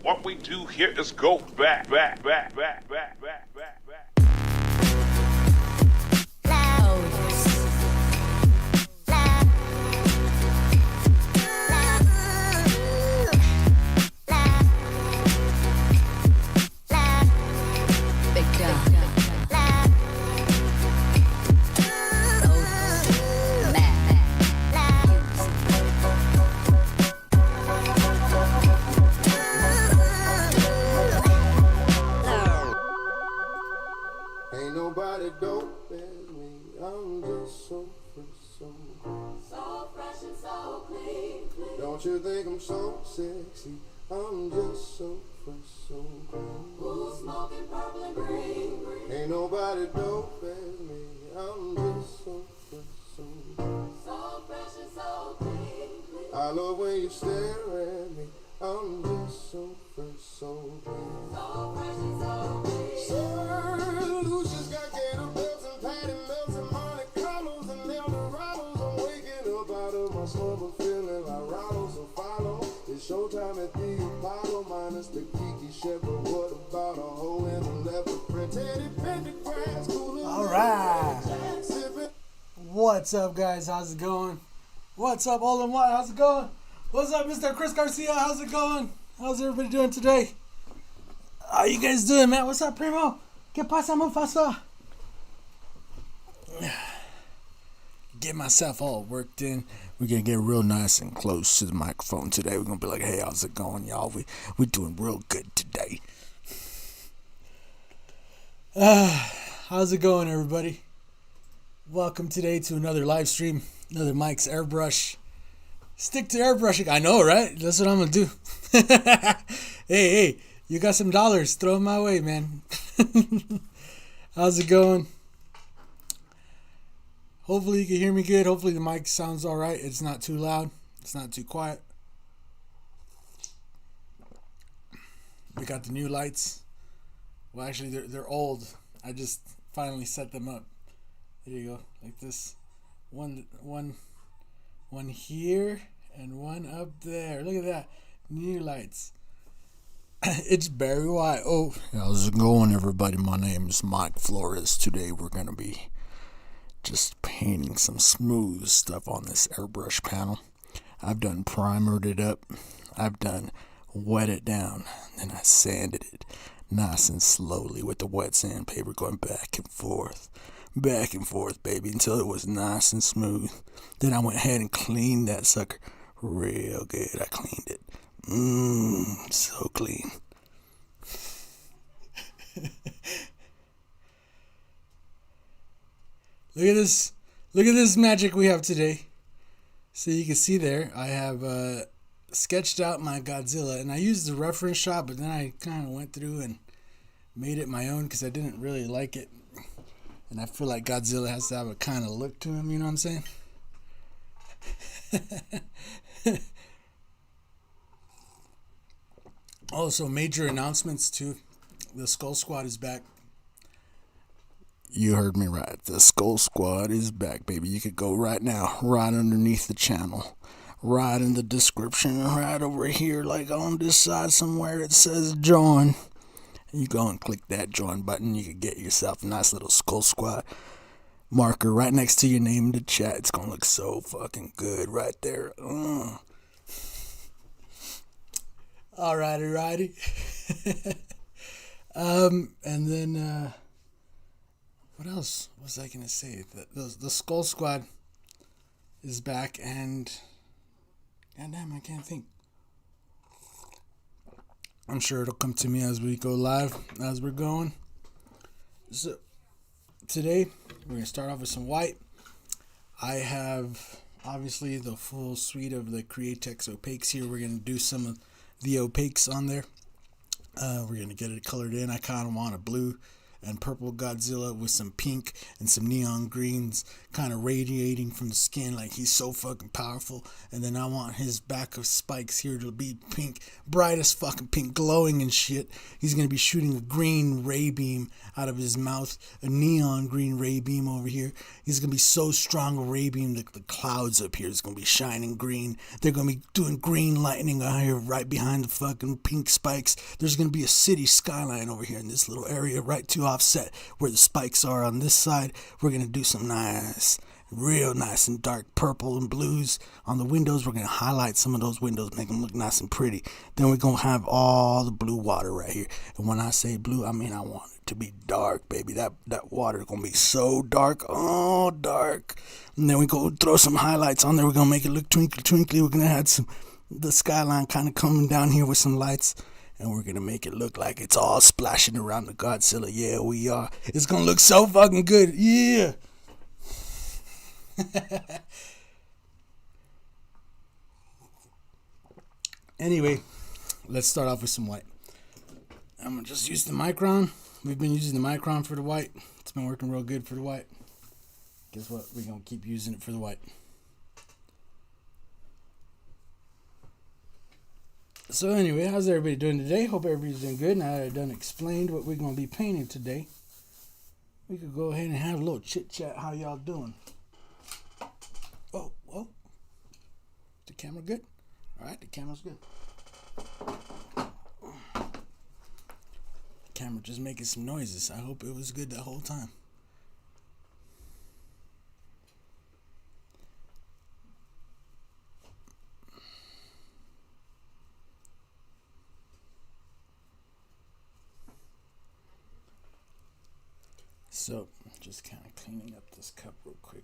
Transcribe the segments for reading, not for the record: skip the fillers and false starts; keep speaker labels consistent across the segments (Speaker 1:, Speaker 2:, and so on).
Speaker 1: What we do here is go back.
Speaker 2: Ain't nobody dope as me. I'm just so fresh,
Speaker 3: so fresh and so clean.
Speaker 2: Don't you think I'm so sexy? I'm just so fresh, so clean.
Speaker 3: Who's smoking purple and green?
Speaker 2: Ain't nobody dope as me. I'm just so fresh, so clean.
Speaker 3: So fresh and so clean.
Speaker 2: I love when you stare at me. I'm just so fresh, so clean.
Speaker 3: So fresh and so clean.
Speaker 2: Sir Lucius got gator belts and patty melts and Monte Carlos and Eldorados. I'm waking up out of my slumber feeling like Rollo, so follow. It's showtime at the Apollo minus the Kiki Shepherd. What about a hoe and a leopard print? Teddy Pendergrass, cool.
Speaker 4: All right. What's up, guys? How's it going? What's up, All in One? How's it going? What's up, Mr. Chris Garcia? How's it going? How's everybody doing today? How you guys doing, man? What's up, Primo? ¿Qué pasa, Mufasa? Get myself all worked in. We're going to get real nice and close to the microphone today. We're going to be like, hey, how's it going, y'all? We're doing real good today. How's it going, everybody? Welcome today to another live stream. Another Mike's Airbrush. Stick to airbrushing. I know, right? That's what I'm going to do. Hey, you got some dollars. Throw them my way, man. How's it going? Hopefully you can hear me good. Hopefully the mic sounds all right. It's not too loud. It's not too quiet. We got the new lights. Well, actually, they're old. I just finally set them up. There you go, like this. One here and one up there. Look at that. New lights. It's Barry White. Oh, how's it going, everybody? My name is Mike Flores. Today we're going to be just painting some smooth stuff on this airbrush panel. I've done primered it up. I've done wet it down. Then I sanded it nice and slowly with the wet sandpaper going back and forth, baby, until it was nice and smooth. Then I went ahead and cleaned that sucker real good. I cleaned it. So clean. Look at this magic we have today. So you can see there, I have sketched out my Godzilla, and I used the reference shot, but then I kind of went through and made it my own because I didn't really like it. And I feel like Godzilla has to have a kind of look to him, you know what I'm saying? Also, major announcements too. The Skull Squad is back. You heard me right. The Skull Squad is back, baby. You could go right now, right underneath the channel, right in the description, right over here, like on this side somewhere it says join. You go and click that join button. You can get yourself a nice little Skull Squad marker right next to your name in the chat. It's going to look so fucking good right there. Alrighty. And then, what else was I going to say? The Skull Squad is back, and goddamn, I can't think. I'm sure it'll come to me as we go live, as we're going. So, today, we're going to start off with some white. I have, obviously, the full suite of the Createx opaques here. We're going to do some of the opaques on there. We're going to get it colored in. I kind of want a blue and purple Godzilla with some pink and some neon greens kind of radiating from the skin like he's so fucking powerful. And then I want his back of spikes here to be pink, bright as fucking pink, glowing and shit. He's going to be shooting a green ray beam out of his mouth, a neon green ray beam over here. He's going to be so strong a ray beam that the clouds up here is going to be shining green. They're going to be doing green lightning out here right behind the fucking pink spikes. There's going to be a city skyline over here in this little area right to offset where the spikes are on this side. We're going to do some nice, real nice and dark purple and blues on the windows. We're going to highlight some of those windows, make them look nice and pretty. Then we're going to have all the blue water right here. And when I say blue, I mean I want it to be dark, baby. That water is going to be so dark, oh, dark. And then we're going to throw some highlights on there. We're going to make it look twinkly, twinkly. We're going to add the skyline kind of coming down here with some lights. And we're going to make it look like it's all splashing around the Godzilla. Yeah, we are. It's going to look so fucking good. Yeah. Anyway, let's start off with some white. I'm going to just use the Micron. We've been using the Micron for the white. It's been working real good for the white. Guess what? We're going to keep using it for the white. So anyway, how's everybody doing today? Hope everybody's doing good. Now that I've done explained what we're going to be painting today, we could go ahead and have a little chit chat. How y'all doing? Oh, the camera good? All right, the camera's good. The camera just making some noises. I hope it was good the whole time. So, just kind of cleaning up this cup real quick.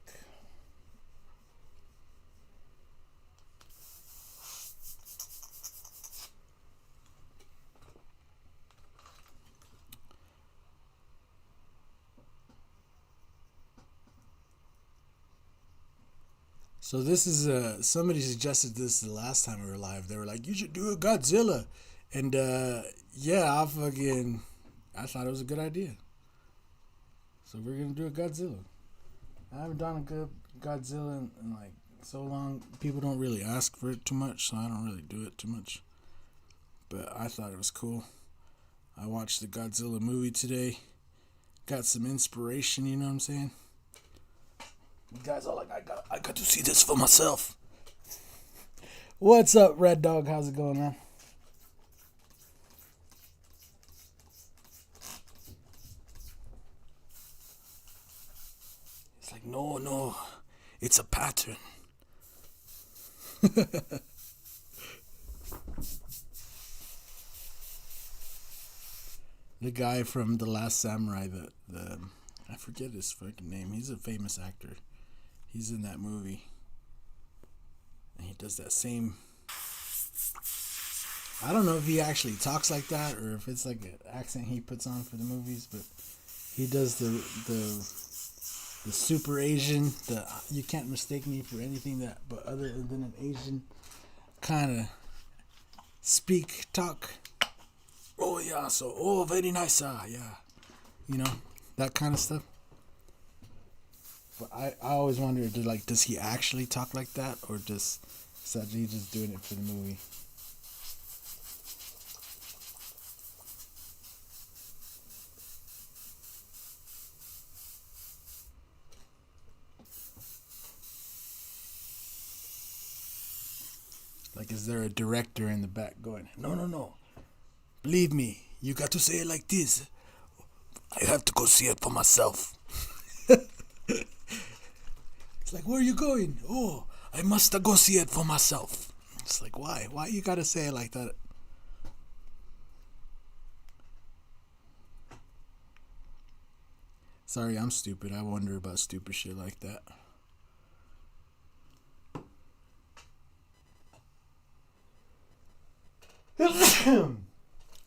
Speaker 4: So this is somebody suggested this the last time we were live. They were like, you should do a Godzilla. And yeah, I thought it was a good idea. So we're going to do a Godzilla. I haven't done a good Godzilla in like so long. People don't really ask for it too much, so I don't really do it too much. But I thought it was cool. I watched the Godzilla movie today. Got some inspiration, you know what I'm saying? You guys are like, I got to see this for myself. What's up, Red Dog? How's it going, man? It's like, no, it's a pattern. The guy from The Last Samurai, I forget his fucking name. He's a famous actor. He's in that movie. And he does that same... I don't know if he actually talks like that or if it's like an accent he puts on for the movies, but he does the super Asian, you can't mistake me for anything but other than an Asian kind of talk. Oh yeah, so very nice, yeah, you know, that kind of stuff. But I always wondered, does he actually talk like that, or is he just doing it for the movie? Like, is there a director in the back going, no, believe me, you got to say it like this. I have to go see it for myself. It's like, where are you going? Oh, I must go see it for myself. It's like, why? Why you gotta say it like that? Sorry, I'm stupid. I wonder about stupid shit like that.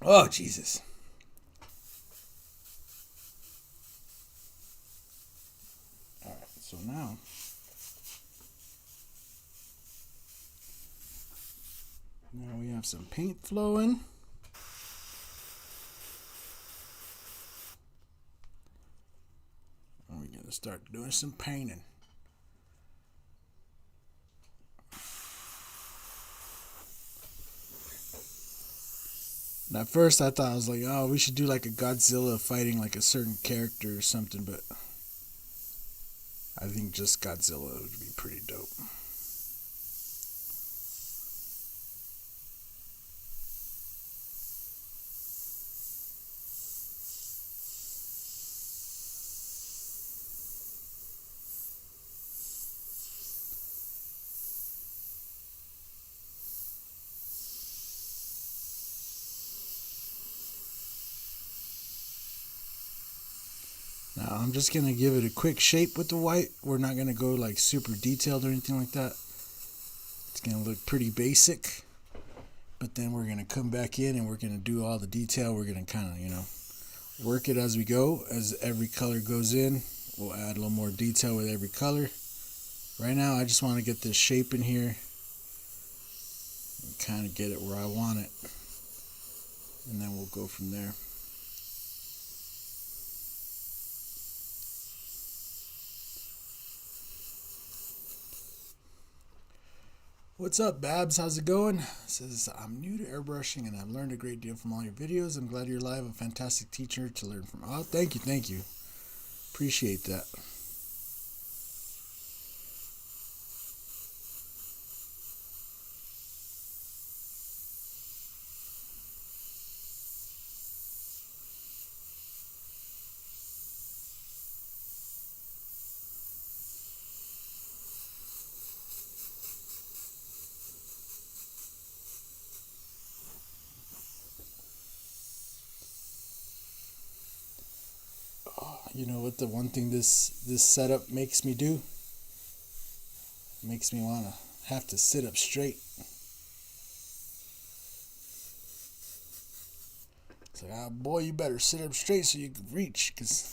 Speaker 4: Oh, Jesus. Alright, so now we have some paint flowing. start doing some painting. And at first I thought, I was like, oh, we should do like a Godzilla fighting like a certain character or something, but I think just Godzilla would be pretty dope. Now I'm just going to give it a quick shape with the white. We're not going to go like super detailed or anything like that. It's going to look pretty basic. But then we're going to come back in and we're going to do all the detail. We're going to kind of, work it as we go. As every color goes in, we'll add a little more detail with every color. Right now I just want to get this shape in here and kind of get it where I want it. And then we'll go from there. What's up, Babs? How's it going? Says, I'm new to airbrushing and I've learned a great deal from all your videos. I'm glad you're live. A fantastic teacher to learn from. Oh, thank you. Appreciate that. You know what, the one thing this setup makes me do? Makes me want to have to sit up straight. It's like, ah, boy, you better sit up straight so you can reach, because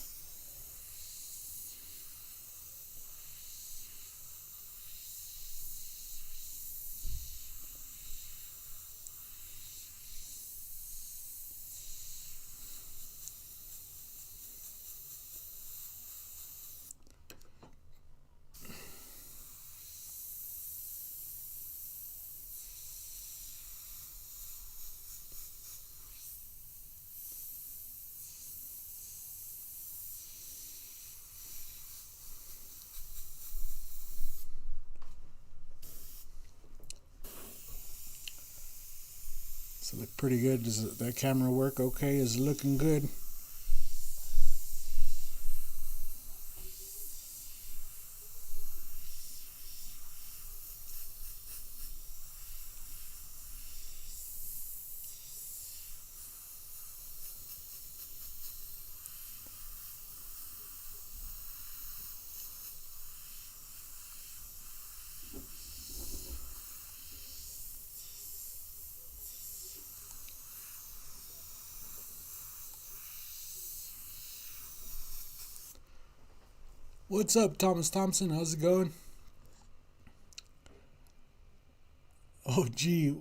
Speaker 4: it look pretty good. Does that camera work okay? Is it looking good? What's up, Thomas Thompson? How's it going? Oh, G,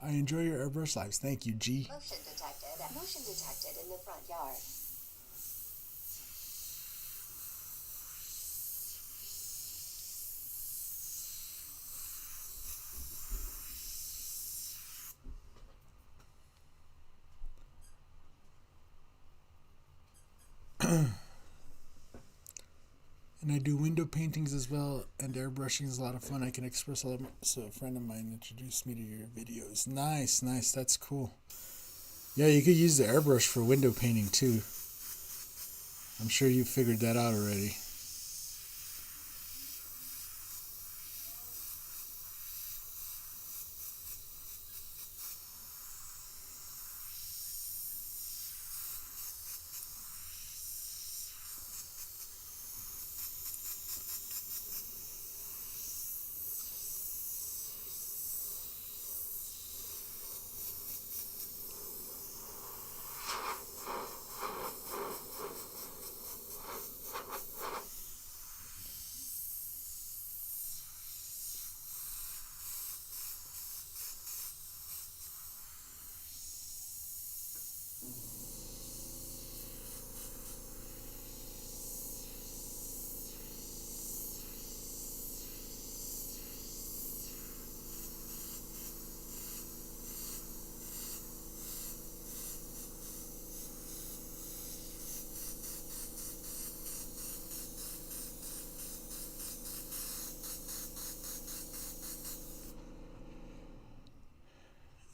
Speaker 4: I enjoy your airbrush lives. Thank you, G.
Speaker 5: Motion detected in the front yard.
Speaker 4: And I do window paintings as well, and airbrushing is a lot of fun. I can express a lot. So a friend of mine introduced me to your videos. Nice, that's cool. Yeah, you could use the airbrush for window painting too. I'm sure you figured that out already.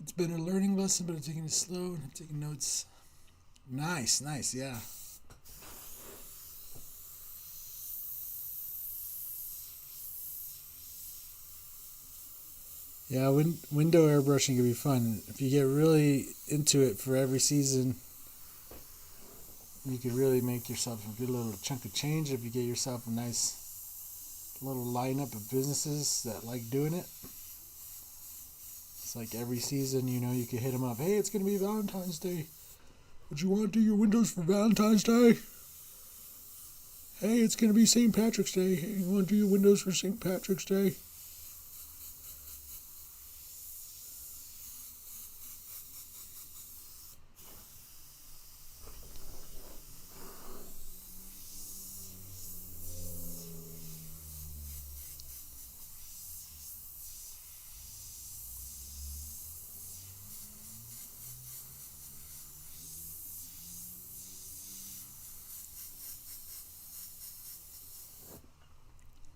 Speaker 4: It's been a learning lesson, but I'm taking it slow and I'm taking notes. Nice, yeah. Yeah, window airbrushing can be fun. If you get really into it for every season, you could really make yourself a good little chunk of change if you get yourself a nice little lineup of businesses that like doing it. It's like every season, you could hit them up. Hey, it's going to be Valentine's Day. Would you want to do your windows for Valentine's Day? Hey, it's going to be St. Patrick's Day. Hey, you want to do your windows for St. Patrick's Day?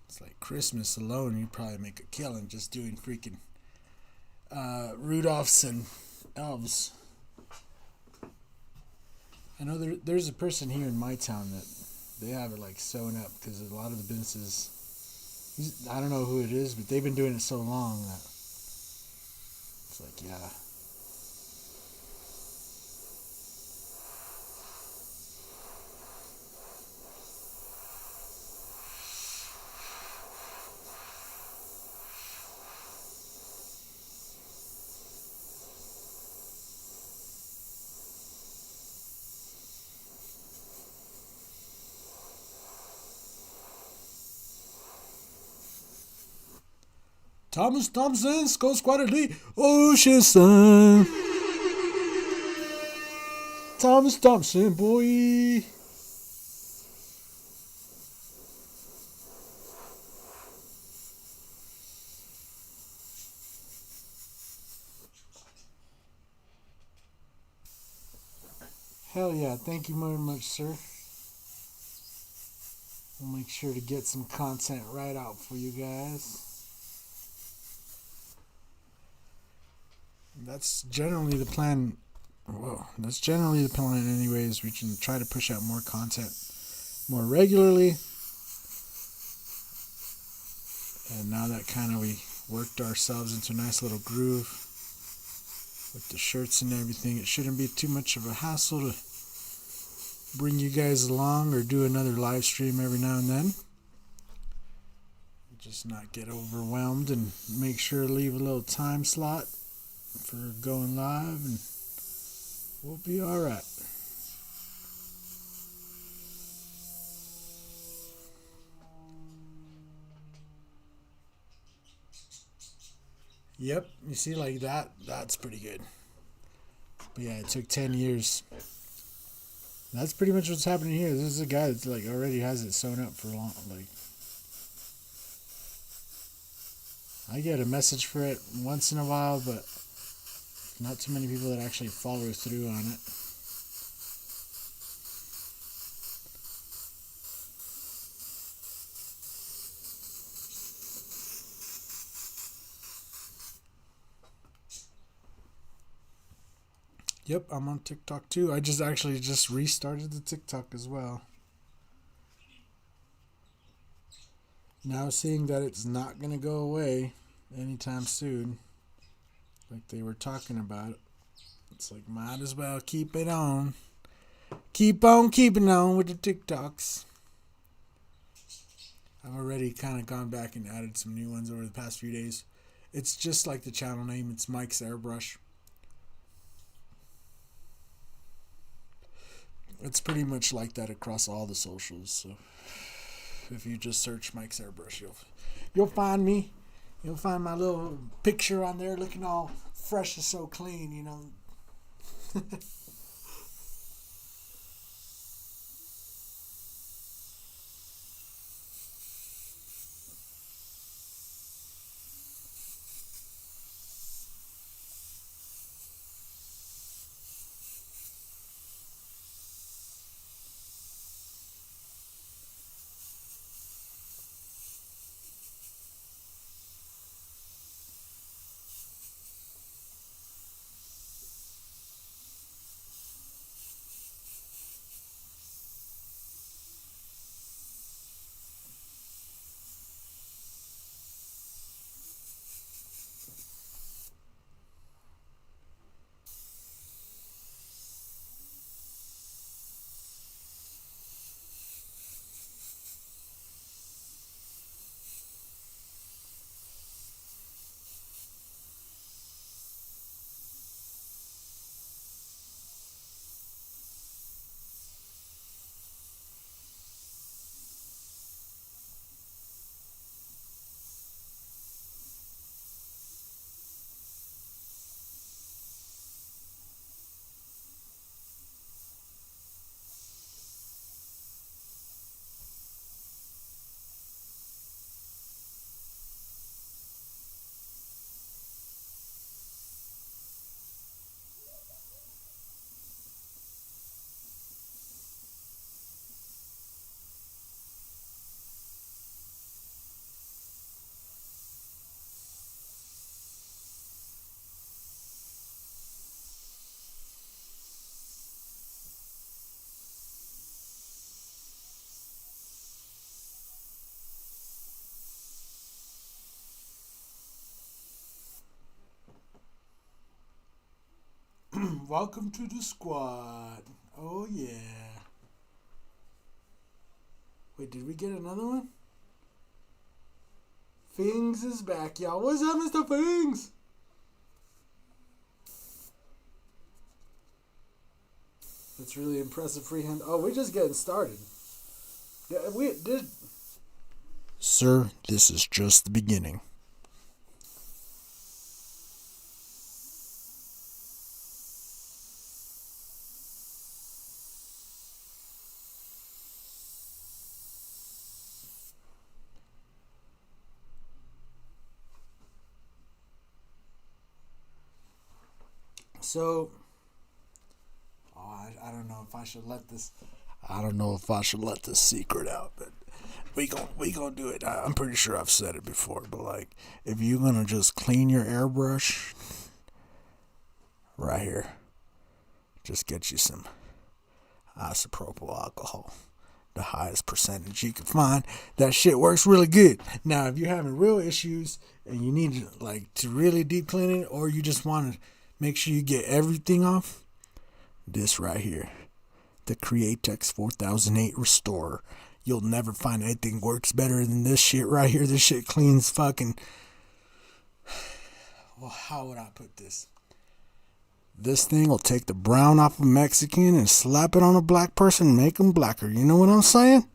Speaker 4: It's like Christmas alone, you'd probably make a killing just doing freaking Rudolphs and elves. I know there's a person here in my town that they have it like sewn up because a lot of the businesses, I don't know who it is, but they've been doing it so long that it's like, yeah. Thomas Thompson, Skull Squadron Lee, Ocean Sun. Thomas Thompson, boy. Hell yeah, thank you very much, sir. We'll make sure to get some content right out for you guys. That's generally the plan. That's generally the plan anyways. We can try to push out more content more regularly. And now that kind of we worked ourselves into a nice little groove with the shirts and everything, it shouldn't be too much of a hassle to bring you guys along or do another live stream every now and then. Just not get overwhelmed and make sure to leave a little time slot for going live and we'll be alright. Yep, you see like that's pretty good. But yeah, it took 10 years. That's pretty much what's happening here. This is a guy that's like already has it sewn up for long. Like, I get a message for it once in a while, but not too many people that actually follow through on it. Yep, I'm on TikTok too. I just restarted the TikTok as well. Now seeing that it's not going to go away anytime soon, like they were talking about, it's like might as well keep it on. Keep on keeping on with the TikToks. I've already kind of gone back and added some new ones over the past few days. It's just like the channel name. It's Mike's Airbrush. It's pretty much like that across all the socials. So if you just search Mike's Airbrush, you'll find me. You'll find my little picture on there looking all fresh and so clean, you know. Welcome to the squad. Oh, yeah. Wait, did we get another one? Fings is back, y'all. What's up, Mr. Fings? That's really impressive freehand. Oh, we're just getting started. Yeah, we did. Sir, this is just the beginning. So, I don't know if I should let this. I don't know if I should let this secret out, but we gonna do it. I'm pretty sure I've said it before, but like, if you're gonna just clean your airbrush, right here, just get you some isopropyl alcohol, the highest percentage you can find. That shit works really good. Now, if you're having real issues and you need to really deep clean it, or you just want to make sure you get everything off, this right here, the Createx 4008 Restorer. You'll never find anything works better than this shit right here. This shit cleans fucking... Well, how would I put this? This thing will take the brown off a Mexican and slap it on a black person and make them blacker. You know what I'm saying?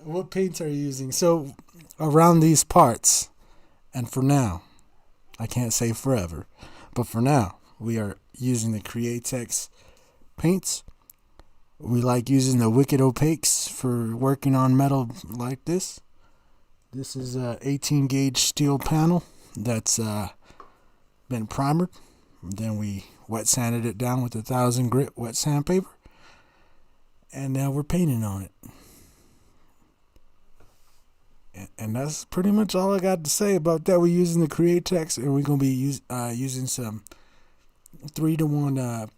Speaker 4: What paints are you using? So, around these parts, and for now, I can't say forever, but for now, we are using the Createx paints. We like using the Wicked Opaques for working on metal like this. This is a 18 gauge steel panel that's been primered. Then we wet sanded it down with 1000 grit wet sandpaper, and now we're painting on it. And that's pretty much all I got to say about that. We're using the Createx, and we're going to be using some 3-to-1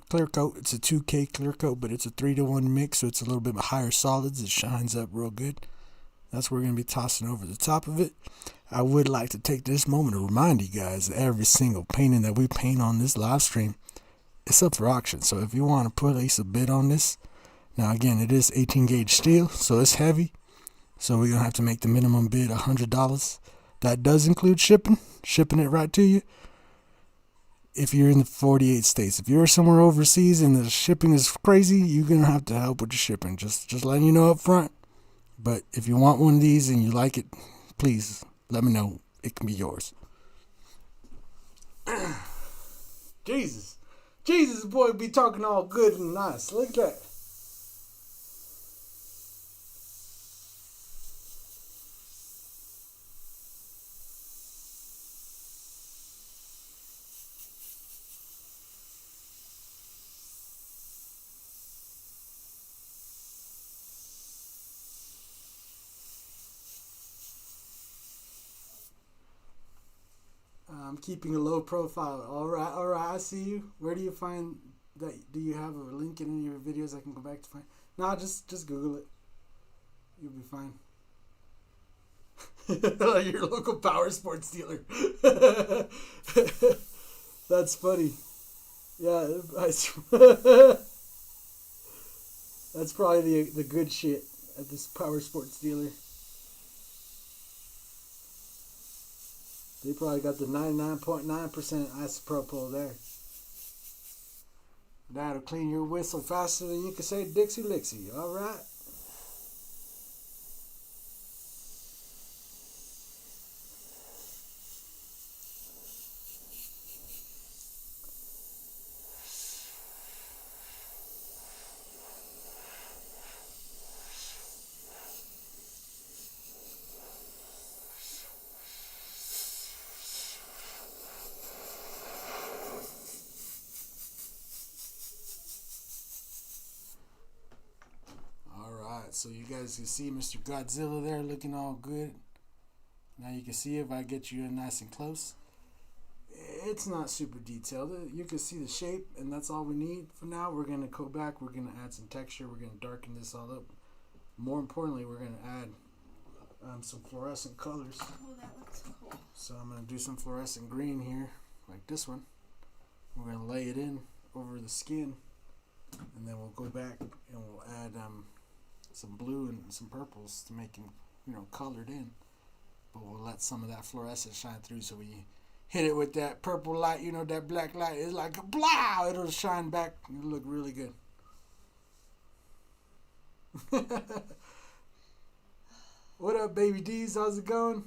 Speaker 4: clear coat. It's a 2K clear coat, but it's a 3-to-1 mix, so it's a little bit higher solids. It shines up real good. That's what we're going to be tossing over the top of it. I would like to take this moment to remind you guys that every single painting that we paint on this live stream is up for auction. So if you want to place a bid on this, now again, it is 18 gauge steel, so it's heavy. So we're going to have to make the minimum bid $100. That does include shipping it right to you. If you're in the 48 states, if you're somewhere overseas and the shipping is crazy, you're going to have to help with the shipping. Just letting you know up front. But if you want one of these and you like it, please let me know. It can be yours. Jesus, boy, be talking all good and nice. Look at that. I'm keeping a low profile. All right. I see you. Where do you find that? Do you have a link in any of your videos I can go back to find? Nah, just Google it. You'll be fine. Your local power sports dealer. That's funny. Yeah, that's probably the good shit at this power sports dealer. They probably got the 99.9% isopropyl there. That'll clean your whistle faster than you can say Dixie Lixie. All right. So you guys can see Mr. Godzilla there looking all good. Now you can see if I get you in nice and close. It's not super detailed. You can see the shape, and that's all we need for now. We're going to go back. We're going to add some texture. We're going to darken this all up. More importantly, we're going to add some fluorescent colors.
Speaker 6: Oh, that looks cool.
Speaker 4: So I'm going to do some fluorescent green here, like this one. We're going to lay it in over the skin, and then we'll go back and we'll add some blue and some purples to make him, colored in. But we'll let some of that fluorescence shine through, so when you hit it with that purple light, that black light, it's like a blow. It'll shine back. It'll look really good. What up, baby D's? How's it going?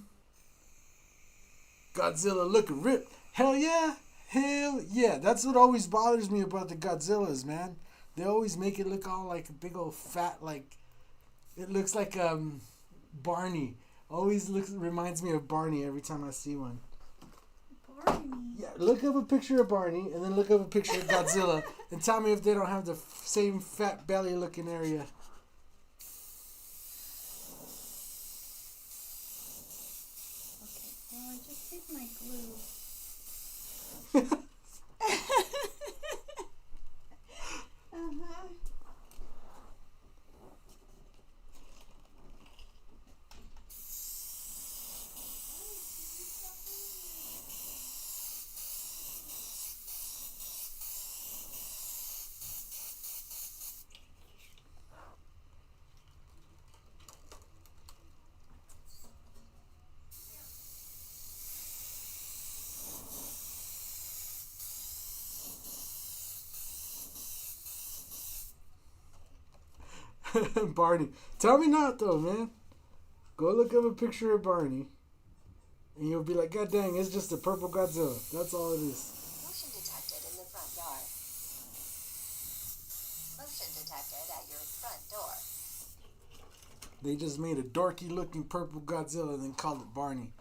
Speaker 4: Godzilla looking ripped. Hell yeah. Hell yeah. That's what always bothers me about the Godzillas, man. They always make it look all like a big old fat, like, it looks like Barney. Always reminds me of Barney every time I see one.
Speaker 6: Barney?
Speaker 4: Yeah, look up a picture of Barney and then look up a picture of Godzilla and tell me if they don't have the same fat belly looking area.
Speaker 6: Okay, well, I just hit my glue. Uh-huh.
Speaker 4: Barney. Tell me not, though, man. Go look up a picture of Barney, and you'll be like, God dang, it's just a purple Godzilla. That's all it is.
Speaker 5: Motion detected in the front yard. Motion detected at your front door.
Speaker 4: They just made a dorky-looking purple Godzilla and then called it Barney.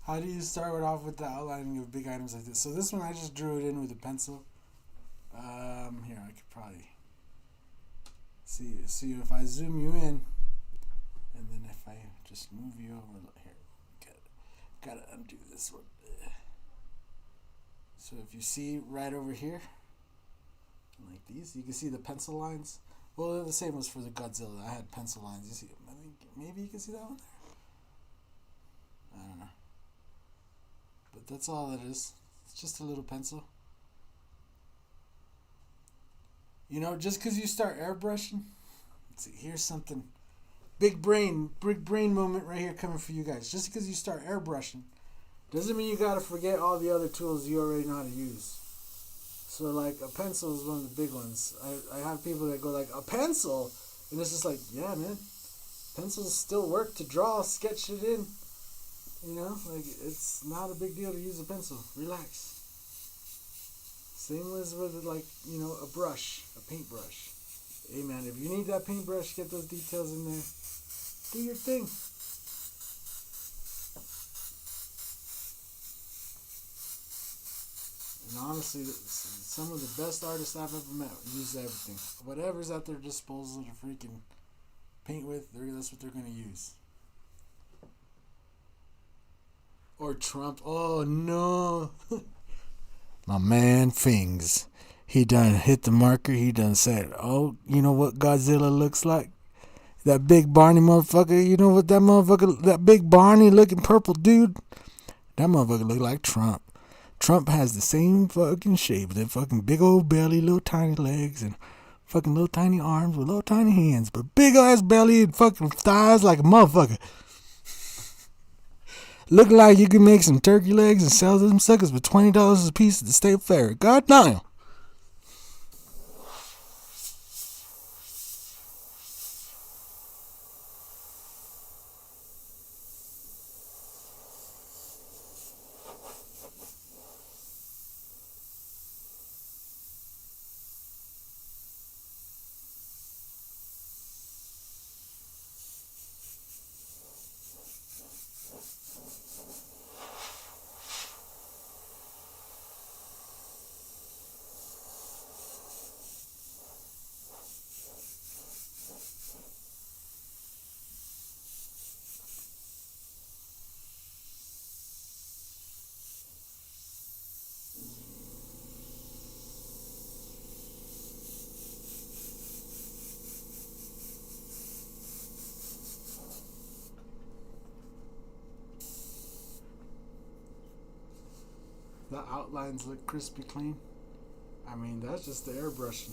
Speaker 4: How do you start off with the outlining of big items like this? So this one I just drew it in with a pencil. Here I could probably see if I zoom you in, and then if I just move you over here, gotta undo this one. So if you see right over here, like these, you can see the pencil lines. Well, the same was for the Godzilla. I had pencil lines. You see, I think maybe you can see that one there. I don't know. But that's all it is. It's just a little pencil. Just because you start airbrushing, let's see, here's something. Big brain moment right here coming for you guys. Just because you start airbrushing doesn't mean you got to forget all the other tools you already know how to use. So, like, a pencil is one of the big ones. I have people that go, like, a pencil? And it's just like, yeah, man. Pencils still work to draw, sketch it in. Like, it's not a big deal to use a pencil. Relax. Same as with, like, a brush, a paintbrush. Hey, man, if you need that paintbrush, get those details in there. Do your thing. And honestly, some of the best artists I've ever met use everything. Whatever's at their disposal to freaking paint with, that's what they're going to use. Or Trump. Oh, no. My man Fings. He done hit the marker. He done said, oh, you know what Godzilla looks like? That big Barney motherfucker. You know what that motherfucker, that big Barney looking purple dude? That motherfucker look like Trump. Trump has the same fucking shape. That fucking big old belly, little tiny legs, and fucking little tiny arms with little tiny hands. But big ass belly and fucking thighs like a motherfucker. Look like you can make some turkey legs and sell them suckers for $20 a piece at the state fair. God damn. The outlines look crispy clean. I mean, that's just the airbrushing.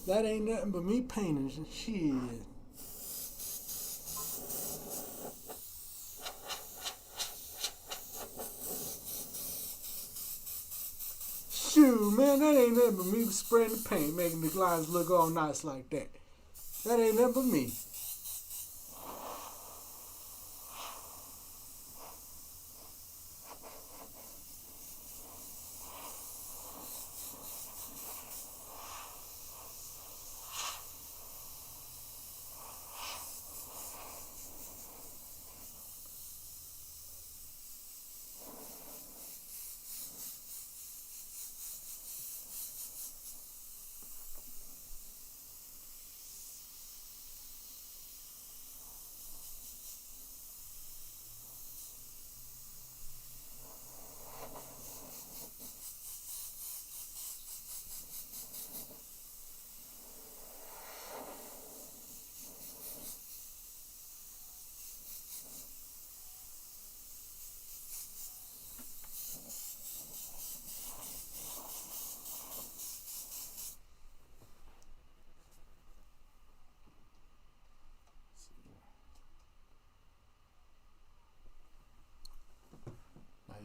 Speaker 4: That ain't nothing but me painting shit. Shoot, man, that ain't nothing but me spraying the paint, making the lines look all nice like that. That ain't nothing but me.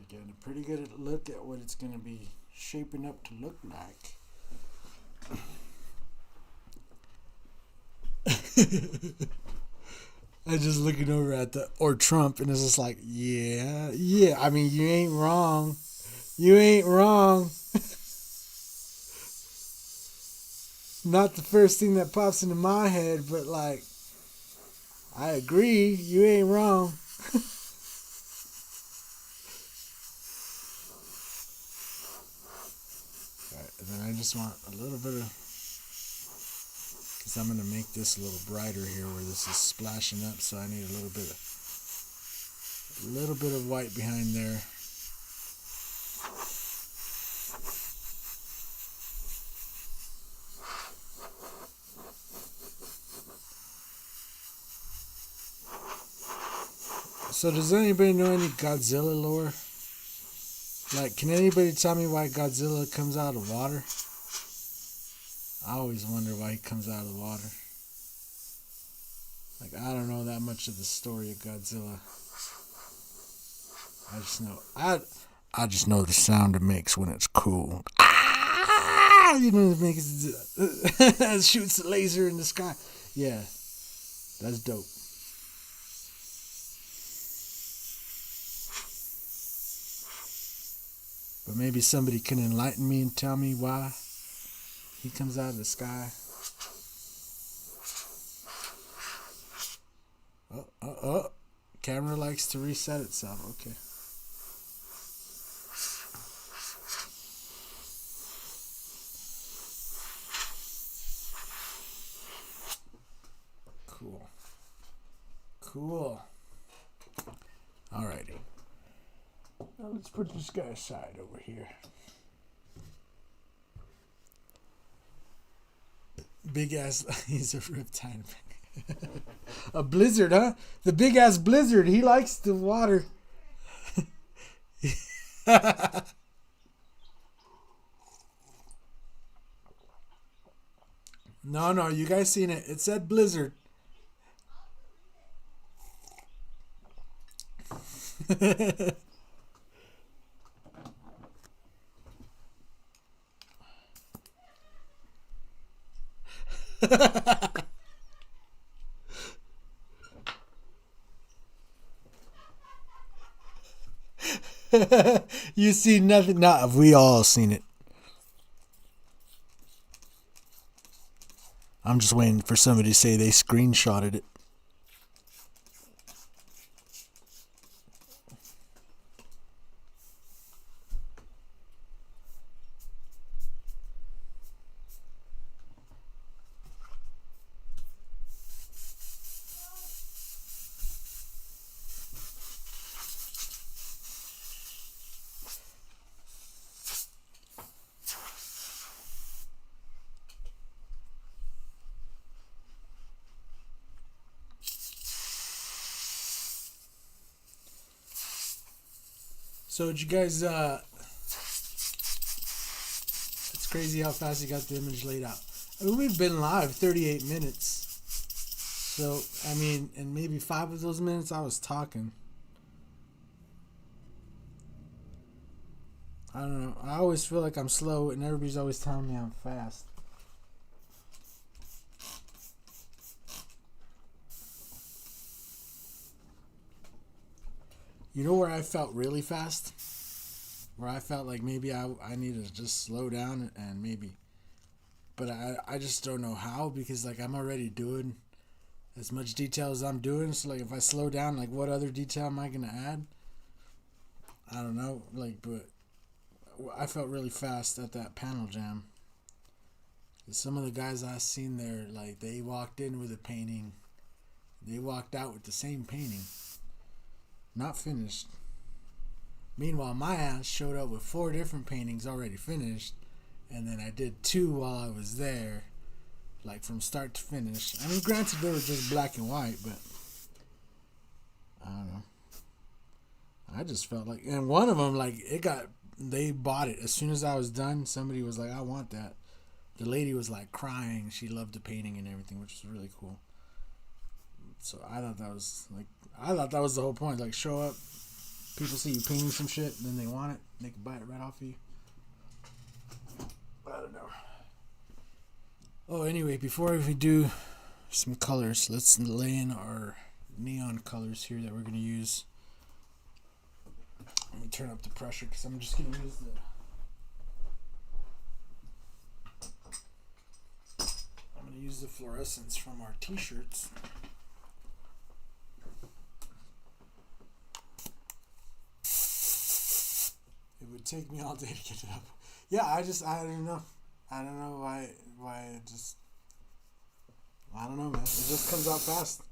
Speaker 4: Getting a pretty good look at what it's going to be shaping up to look like. I just looking over at or Trump, and it's just like, yeah. I mean, you ain't wrong. You ain't wrong. Not the first thing that pops into my head, but like, I agree. You ain't wrong. And then I just want a little bit of, because I'm going to make this a little brighter here where this is splashing up, so I need a little bit of white behind there. So does anybody know any Godzilla lore? Like, can anybody tell me why Godzilla comes out of water? I always wonder why he comes out of the water. Like, I don't know that much of the story of Godzilla. I just know the sound it makes when it's cool. Ah! You know, it makes shoots the laser in the sky. Yeah, that's dope. But maybe somebody can enlighten me and tell me why he comes out of the sky. Oh. Camera likes to reset itself. Okay. Cool. Alrighty. Now let's put this guy aside over here. Big ass, he's a riptide. A blizzard, huh? The big ass blizzard. He likes the water. No, you guys seen it. It said blizzard. You see nothing? Nah, we all seen it. I'm just waiting for somebody to say they screenshotted it. So did you guys, it's crazy how fast you got the image laid out. I mean, we've been live 38 minutes. So, I mean, and maybe 5 of those minutes I was talking. I don't know. I always feel like I'm slow and everybody's always telling me I'm fast. You know where I felt really fast? Where I felt like maybe I need to just slow down and maybe. But I just don't know how, because like I'm already doing as much detail as I'm doing. So like if I slow down, like what other detail am I going to add? I don't know. Like, but I felt really fast at that panel jam. Some of the guys I seen there, like they walked in with a painting. They walked out with the same painting. Not finished. Meanwhile, my ass showed up with 4 different paintings already finished, and then I did 2 while I was there, like from start to finish. I mean, granted, they were just black and white, but I don't know. I just felt like, and one of them, like they bought it as soon as I was done. Somebody was like, "I want that." The lady was like crying. She loved the painting and everything, which was really cool. So I thought that was the whole point. Like, show up, people see you painting some shit, then they want it, they can buy it right off of you. I don't know. Oh, anyway, before we do some colors, let's lay in our neon colors here that we're going to use. Let me turn up the pressure because I'm just going to use the fluorescents from our t-shirts. It would take me all day to get it up. Yeah, I don't know. I don't know why it just, I don't know, man. It just comes out fast.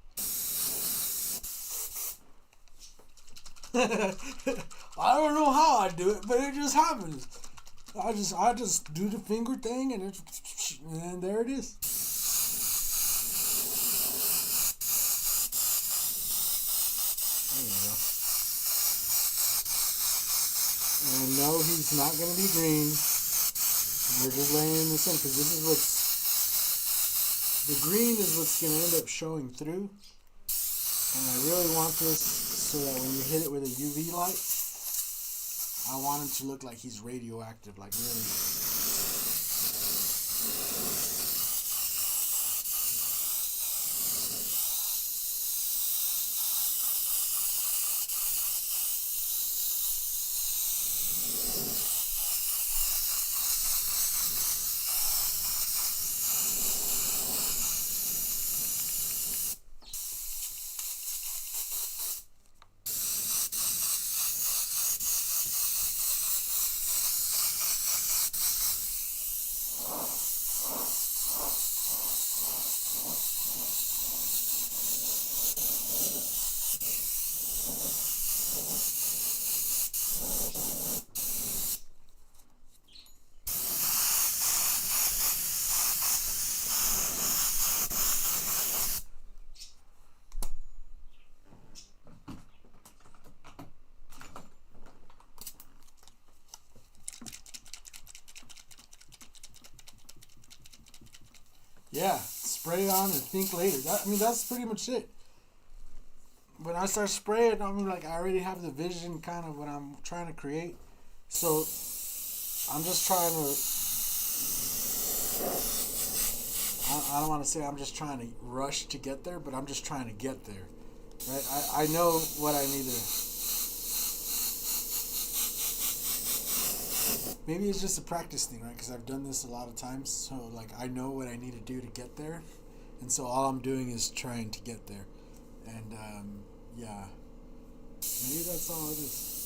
Speaker 4: I don't know how I do it, but it just happens. I just do the finger thing and then there it is. There you go. And no, he's not going to be green. We're just laying this in because this is the green is what's going to end up showing through. And I really want this so that when you hit it with a UV light, I want him to look like he's radioactive, like really. Yeah, spray on and think later. That's pretty much it. When I start spraying, I already have the vision kind of what I'm trying to create. So I'm just trying to. I don't want to say I'm just trying to rush to get there, but I'm just trying to get there. Right? I know what I need to. Maybe it's just a practice thing, right? Because I've done this a lot of times. So, I know what I need to do to get there. And so all I'm doing is trying to get there. And, yeah. Maybe that's all it is.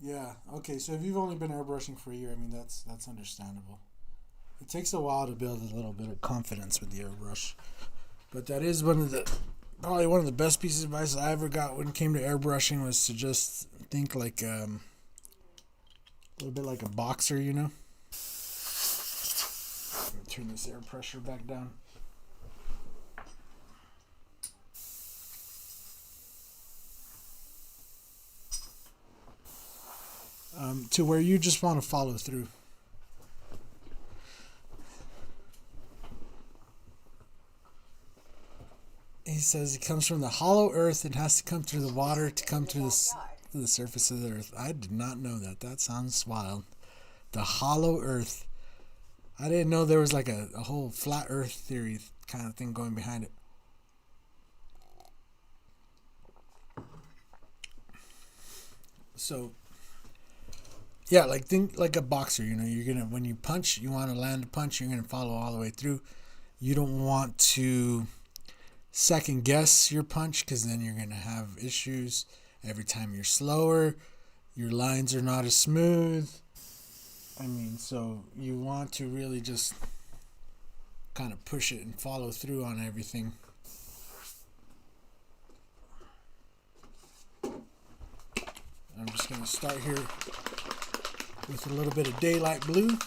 Speaker 4: Yeah. Okay, so if you've only been airbrushing for a year, that's understandable. It takes a while to build a little bit of confidence with the airbrush, but that is probably one of the best pieces of advice I ever got when it came to airbrushing was to just think like a little bit like a boxer, you know. Turn this air pressure back down. To where you just want to follow through. He says it comes from the hollow earth and has to come through the water to come to the surface of the earth. I did not know that. That sounds wild. The hollow earth. I didn't know there was like a whole flat earth theory kind of thing going behind it. So, yeah, think like a boxer, you know, when you punch, you want to land a punch, you're going to follow all the way through. You don't want to second guess your punch because then you're going to have issues. Every time you're slower, your lines are not as smooth. So you want to really just kind of push it and follow through on everything. I'm just going to start here with a little bit of daylight blue.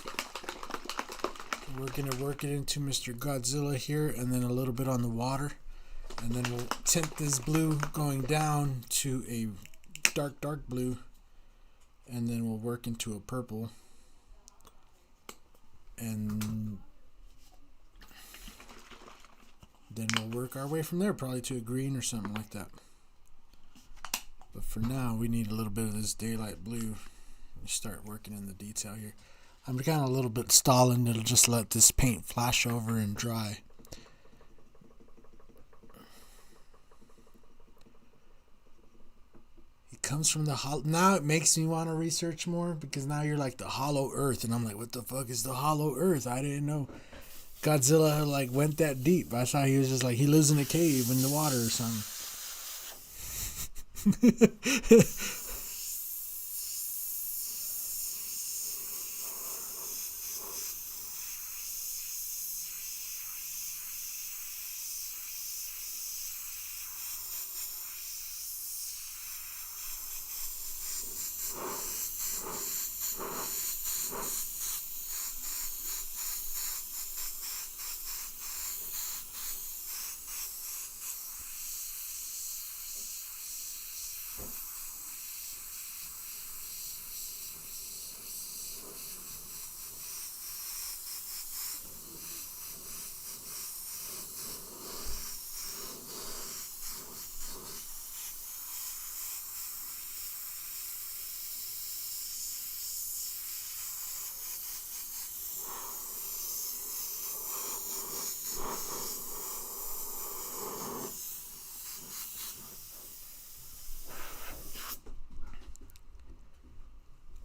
Speaker 4: We're going to work it into Mr. Godzilla here and then a little bit on the water. And then we'll tint this blue going down to a dark blue. And then we'll work into a purple. And then we'll work our way from there, probably to a green or something like that. But for now, we need a little bit of this daylight blue. Start working in the detail here. I'm kind of a little bit stalling. It'll just let this paint flash over and dry. It comes from the hollow. Now it makes me want to research more because now you're like the hollow earth, and I'm like, what the fuck is the hollow earth? I didn't know Godzilla went that deep. I thought he was just he lives in a cave in the water or something.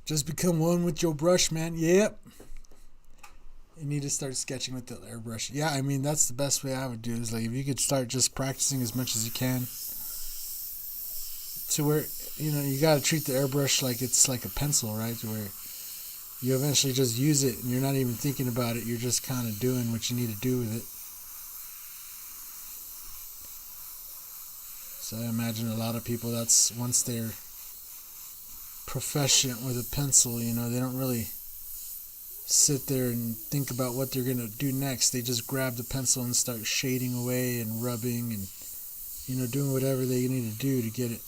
Speaker 4: Just become one with your brush, man. Yep. You need to start sketching with the airbrush. Yeah, I mean, that's the best way I would do is like if you could start just practicing as much as you can to where, you know, you got to treat the airbrush like it's like a pencil, right? To where you eventually just use it and you're not even thinking about it. You're just kind of doing what you need to do with it. So I imagine a lot of people, that's once they're proficient with a pencil, you know, they don't really sit there and think about what they're going to do next. They just grab the pencil and start shading away and rubbing and, you know, doing whatever they need to do to get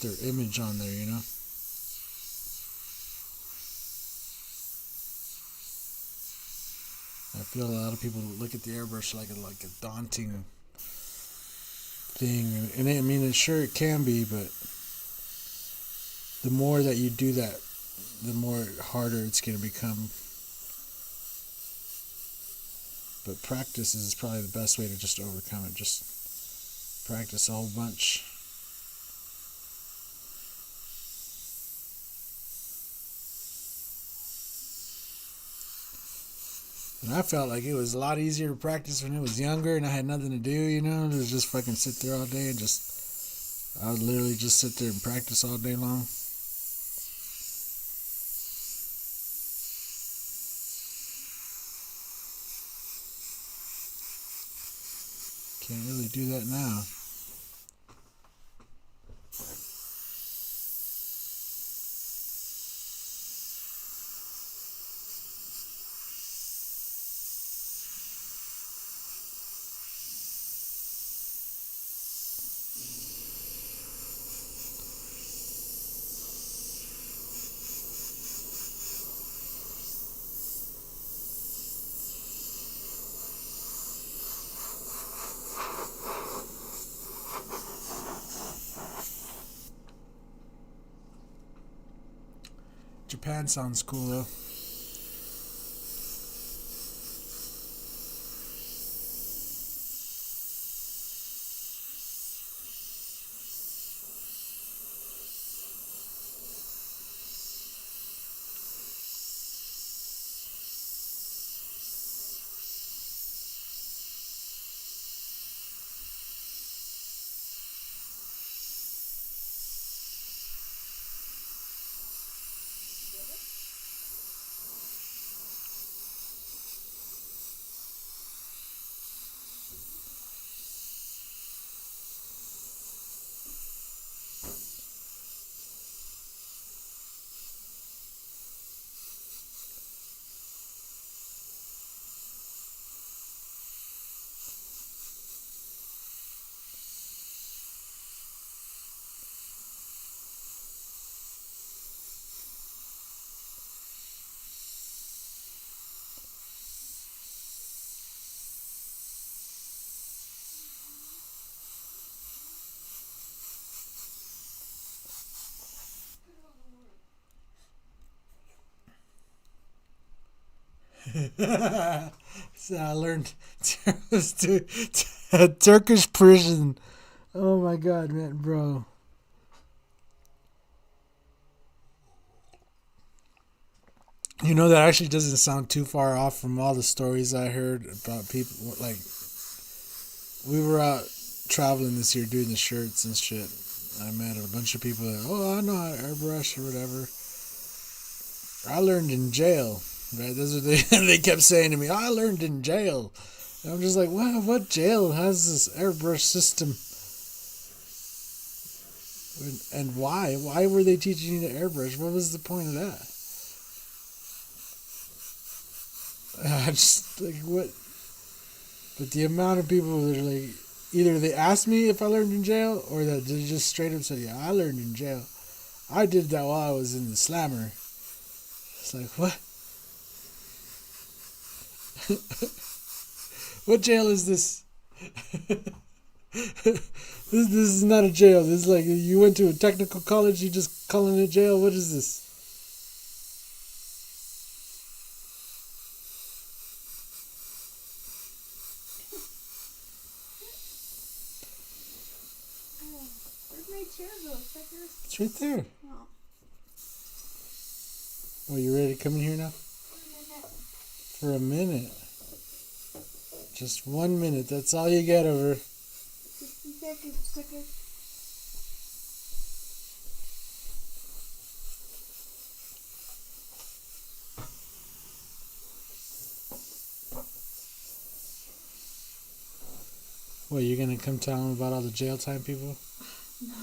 Speaker 4: their image on there, you know. I feel a lot of people look at the airbrush like a daunting thing, and I mean, it can be, but the more that you do that, the more harder it's going to become. But practice is probably the best way to just overcome it. Just practice a whole bunch. And I felt like it was a lot easier to practice when I was younger and I had nothing to do, you know, to just fucking sit there all day and I would literally just sit there and practice all day long. Can't really do that now. Japan sounds cool though. So I learned Turkish Persian. Oh my god, man, bro. You know, that actually doesn't sound too far off from all the stories I heard about people. Like, we were out traveling this year doing the shirts and shit. I met a bunch of people that, oh, I know how to airbrush or whatever. I learned in jail, right? That's what they kept saying to me. I learned in jail. And I'm just like, what jail has this airbrush system? And why? Why were they teaching you to airbrush? What was the point of that? I just, like, what? But the amount of people that are like, either they asked me if I learned in jail, or that they just straight up said, yeah, I learned in jail. I did that while I was in the slammer. It's like, what? What jail is this? This is not a jail. This is like, you went to a technical college, you just calling it jail? What is this?
Speaker 6: Where's my chair go, suckers?
Speaker 4: It's right there.
Speaker 6: Oh,
Speaker 4: Oh, you ready to come in here now? For a minute. Just 1 minute. That's all you get over.
Speaker 6: 60 seconds, quicker.
Speaker 4: What, you gonna come tell them about all the jail time people?
Speaker 6: No.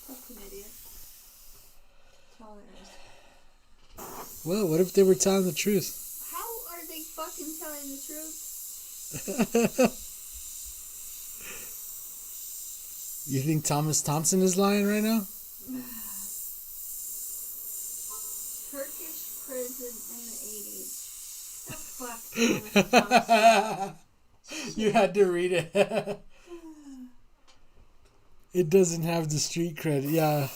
Speaker 6: Fucking idiot. Tolerance.
Speaker 4: Well, what if they were telling the truth?
Speaker 6: How are they fucking telling the truth?
Speaker 4: You think Thomas Thompson is lying right now?
Speaker 6: Turkish prison in the 80s. The fuck, Thomas Thompson?
Speaker 4: You had to read it. It doesn't have the street cred. Yeah.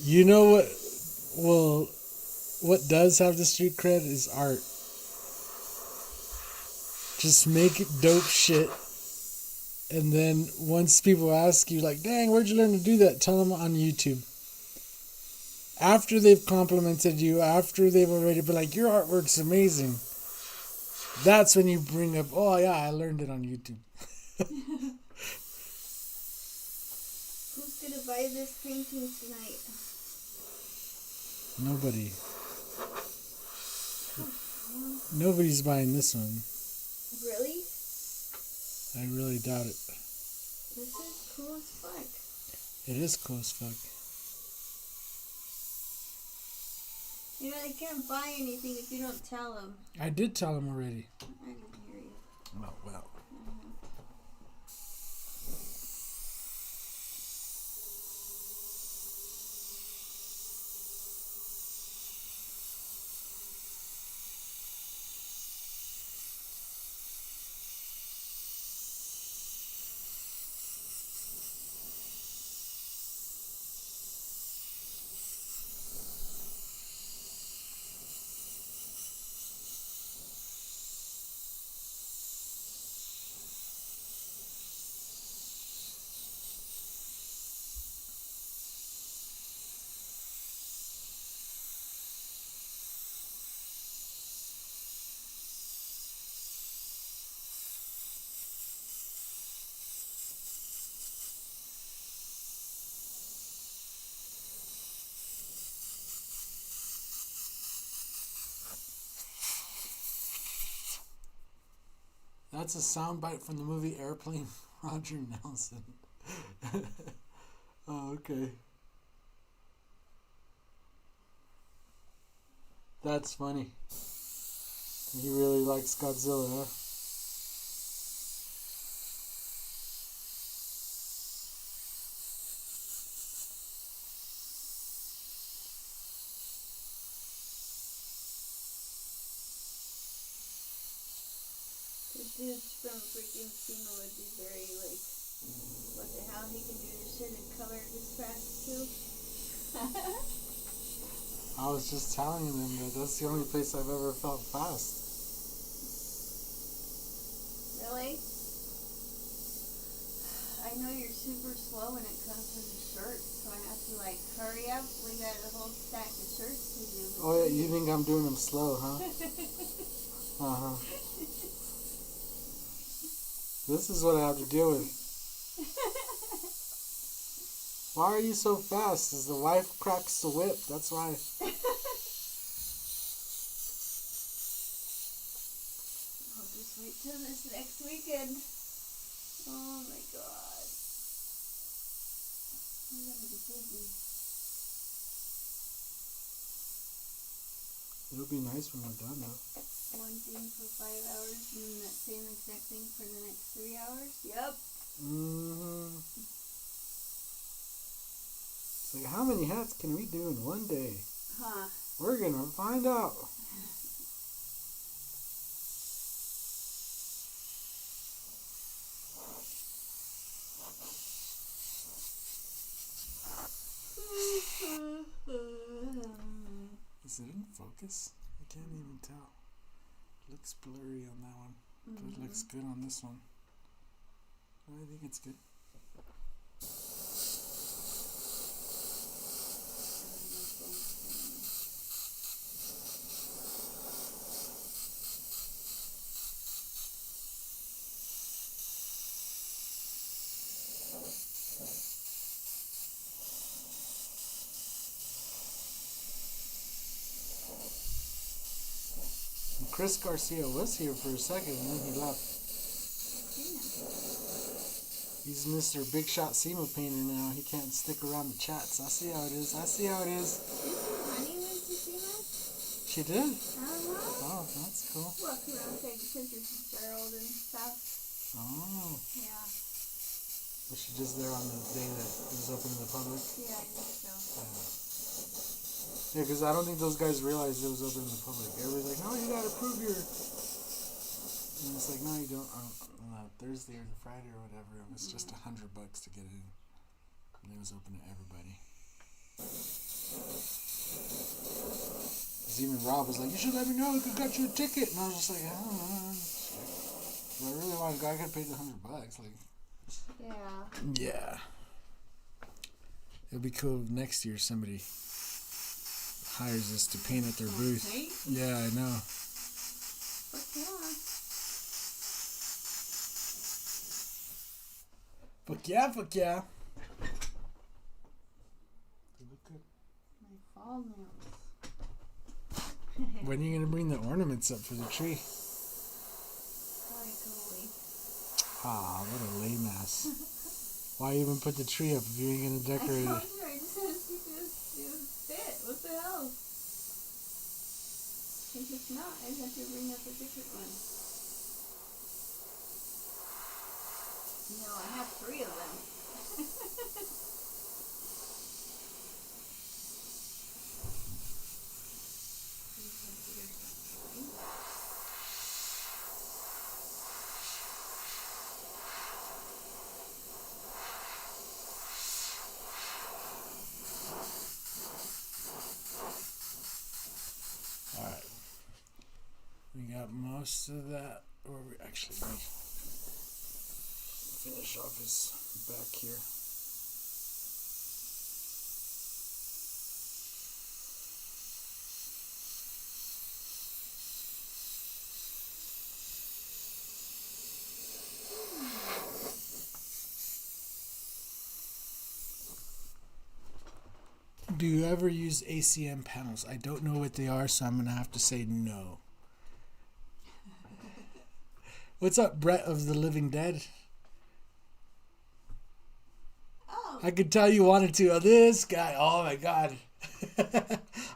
Speaker 4: You know what? Well, what does have the street cred is art. Just make it dope shit. And then once people ask you, like, dang, where'd you learn to do that? Tell them on YouTube. After they've complimented you, after they've already been like, your artwork's amazing. That's when you bring up, oh yeah, I learned it on YouTube.
Speaker 6: Who's gonna buy this painting tonight?
Speaker 4: Nobody. Nobody's buying this one.
Speaker 6: Really?
Speaker 4: I really doubt it.
Speaker 6: This is cool as fuck.
Speaker 4: It is cool as fuck.
Speaker 6: You know, they can't buy anything if you don't tell them.
Speaker 4: I did tell him already.
Speaker 6: I didn't hear you.
Speaker 4: Oh, well. That's a soundbite from the movie Airplane, Roger Nelson. Oh, okay. That's funny. He really likes Godzilla, huh?
Speaker 6: The dudes from freaking SEMA would be very like, what the hell, he can do this shit in color this fast too?
Speaker 4: I was just telling them that that's the only place I've ever felt fast.
Speaker 6: Really? I know you're super slow when it comes to the shirts, so I have to like hurry up. We got a whole stack of shirts to do.
Speaker 4: Oh yeah, you think I'm doing them slow, huh? Uh-huh. This is what I have to deal with. Why are you so fast? As the wife cracks the whip, that's why.
Speaker 6: I'll just wait till this next weekend. Oh my god. I'm gonna be busy.
Speaker 4: It'll be nice when we're done, though.
Speaker 6: One thing for 5 hours and then that same exact thing for the next 3 hours? Yep.
Speaker 4: Mm-hmm. It's like, how many hats can we do in one day?
Speaker 6: Huh.
Speaker 4: We're gonna find out. Is it in focus? I can't even tell. Looks blurry on that one, but it looks good on this one. I think it's good. Chris Garcia was here for a second and then he left. He's Mr. Big Shot SEMA painter now. He can't stick around the chats. I see how it is. I see how it is.
Speaker 6: Did Honey went to SEMA?
Speaker 4: She did?
Speaker 6: Uh-huh.
Speaker 4: Oh, that's cool.
Speaker 6: Walk around taking pictures of Gerald and stuff.
Speaker 4: Oh.
Speaker 6: Yeah.
Speaker 4: Was she just there on the day that it was open to the public?
Speaker 6: Yeah, I think so.
Speaker 4: Yeah, because I don't think those guys realized it was open to the public. Everybody's like, no, you gotta prove your... And it's like, no, you don't. On Thursday or the Friday or whatever, it was just $100 to get in. And it was open to everybody. Because even Rob was like, you should let me know, I could got you a ticket. And I was just like, I don't know. If I really wanted to go, I could pay the $100. Like,
Speaker 6: Yeah.
Speaker 4: yeah. It'll be cool if next year somebody hires us to paint at their booth.
Speaker 6: Paint?
Speaker 4: Yeah, I know.
Speaker 6: Fuck yeah.
Speaker 4: Fuck yeah, fuck yeah.
Speaker 6: My fall nails.
Speaker 4: When are you gonna bring the ornaments up for the tree?
Speaker 6: Probably a couple weeks.
Speaker 4: Ah, what a lame ass. Why even put the tree up if you ain't gonna decorate
Speaker 6: I
Speaker 4: it?
Speaker 6: told you, I just had to see if it was fit. What the hell? If it's not, I'd have to bring up a different one. You know, I have 3 of them.
Speaker 4: Alright. We got most of that, or we actually may finish off his back here. Do you ever use ACM panels? I don't know what they are, so I'm going to have to say no. What's up, Brett of the Living Dead?
Speaker 6: Oh.
Speaker 4: I could tell you wanted to. Oh, this guy. Oh, my God.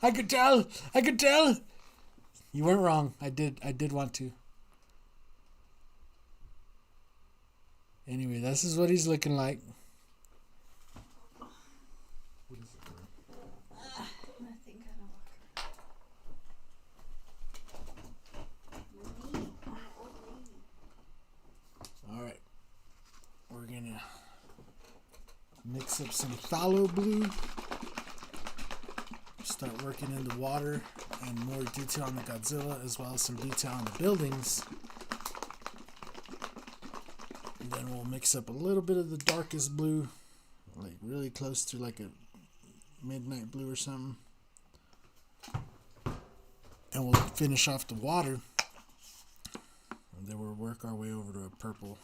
Speaker 4: I could tell. I could tell. You weren't wrong. I did want to. Anyway, this is what he's looking like.
Speaker 6: Nothing gonna work.
Speaker 4: All right. We're going to mix up some phthalo blue. Start working in the water and more detail on the Godzilla as well as some detail on the buildings. And then we'll mix up a little bit of the darkest blue, like really close to like a midnight blue or something. And we'll finish off the water. And then we'll work our way over to a purple.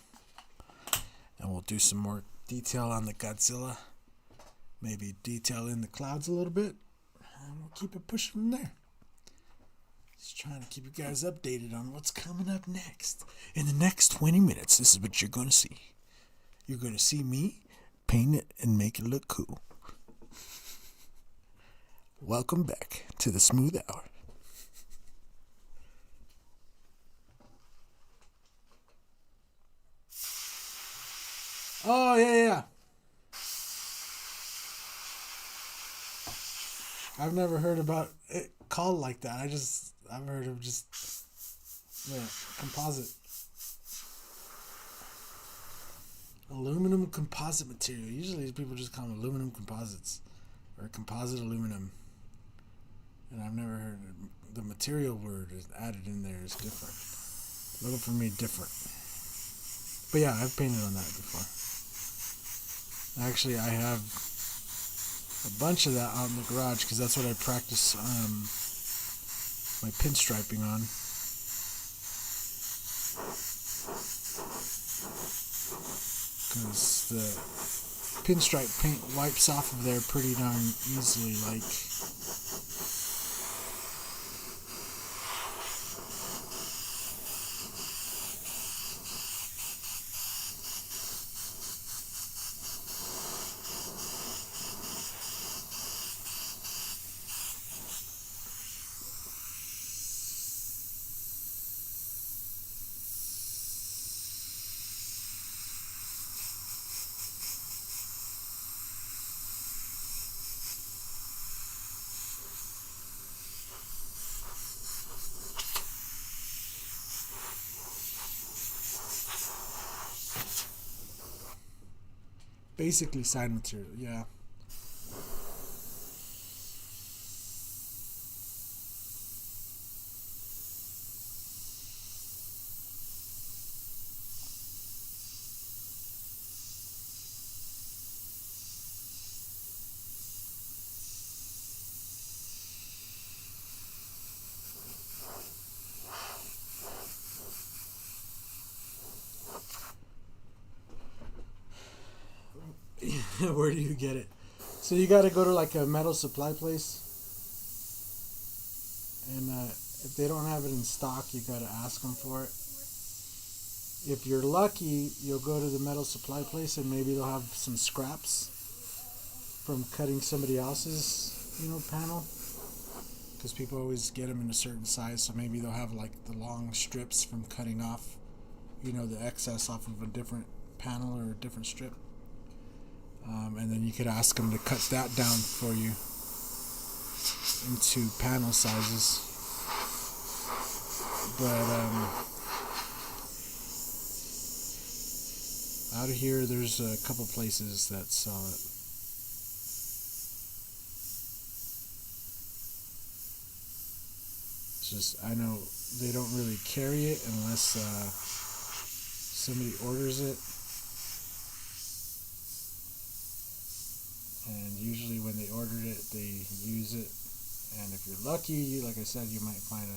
Speaker 4: And we'll do some more detail on the Godzilla. Maybe detail in the clouds a little bit. And we'll keep it pushing from there. Just trying to keep you guys updated on what's coming up next. In the next 20 minutes, this is what you're going to see. You're going to see me paint it and make it look cool. Welcome back to the Smooth Hour. Oh, yeah. I've never heard about it called like that. I've heard of just composite. Aluminum composite material. Usually people just call them aluminum composites or composite aluminum. And I've never heard the material word is added in there is different. A little for me different. But yeah, I've painted on that before. Actually, I have a bunch of that out in the garage because that's what I practice my pinstriping on. Because the pinstripe paint wipes off of there pretty darn easily, like. Basically side material, yeah. Where do you get it? So you got to go to like a metal supply place, and if they don't have it in stock, you got to ask them for it. If you're lucky, you'll go to the metal supply place and maybe they'll have some scraps from cutting somebody else's, panel. Because people always get them in a certain size, so maybe they'll have like the long strips from cutting off, the excess off of a different panel or a different strip. And then you could ask them to cut that down for you into panel sizes. But out of here, there's a couple places that sell it. It's just, I know they don't really carry it unless somebody orders it. And usually when they ordered it, they use it. And if you're lucky, like I said, you might find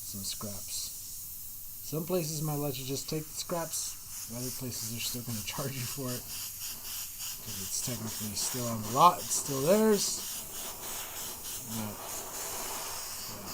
Speaker 4: some scraps. Some places might let you just take the scraps. Other places are still going to charge you for it. Because it's technically still on the lot. It's still theirs. But, yeah.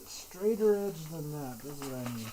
Speaker 4: Straighter edge than that. That's what I need.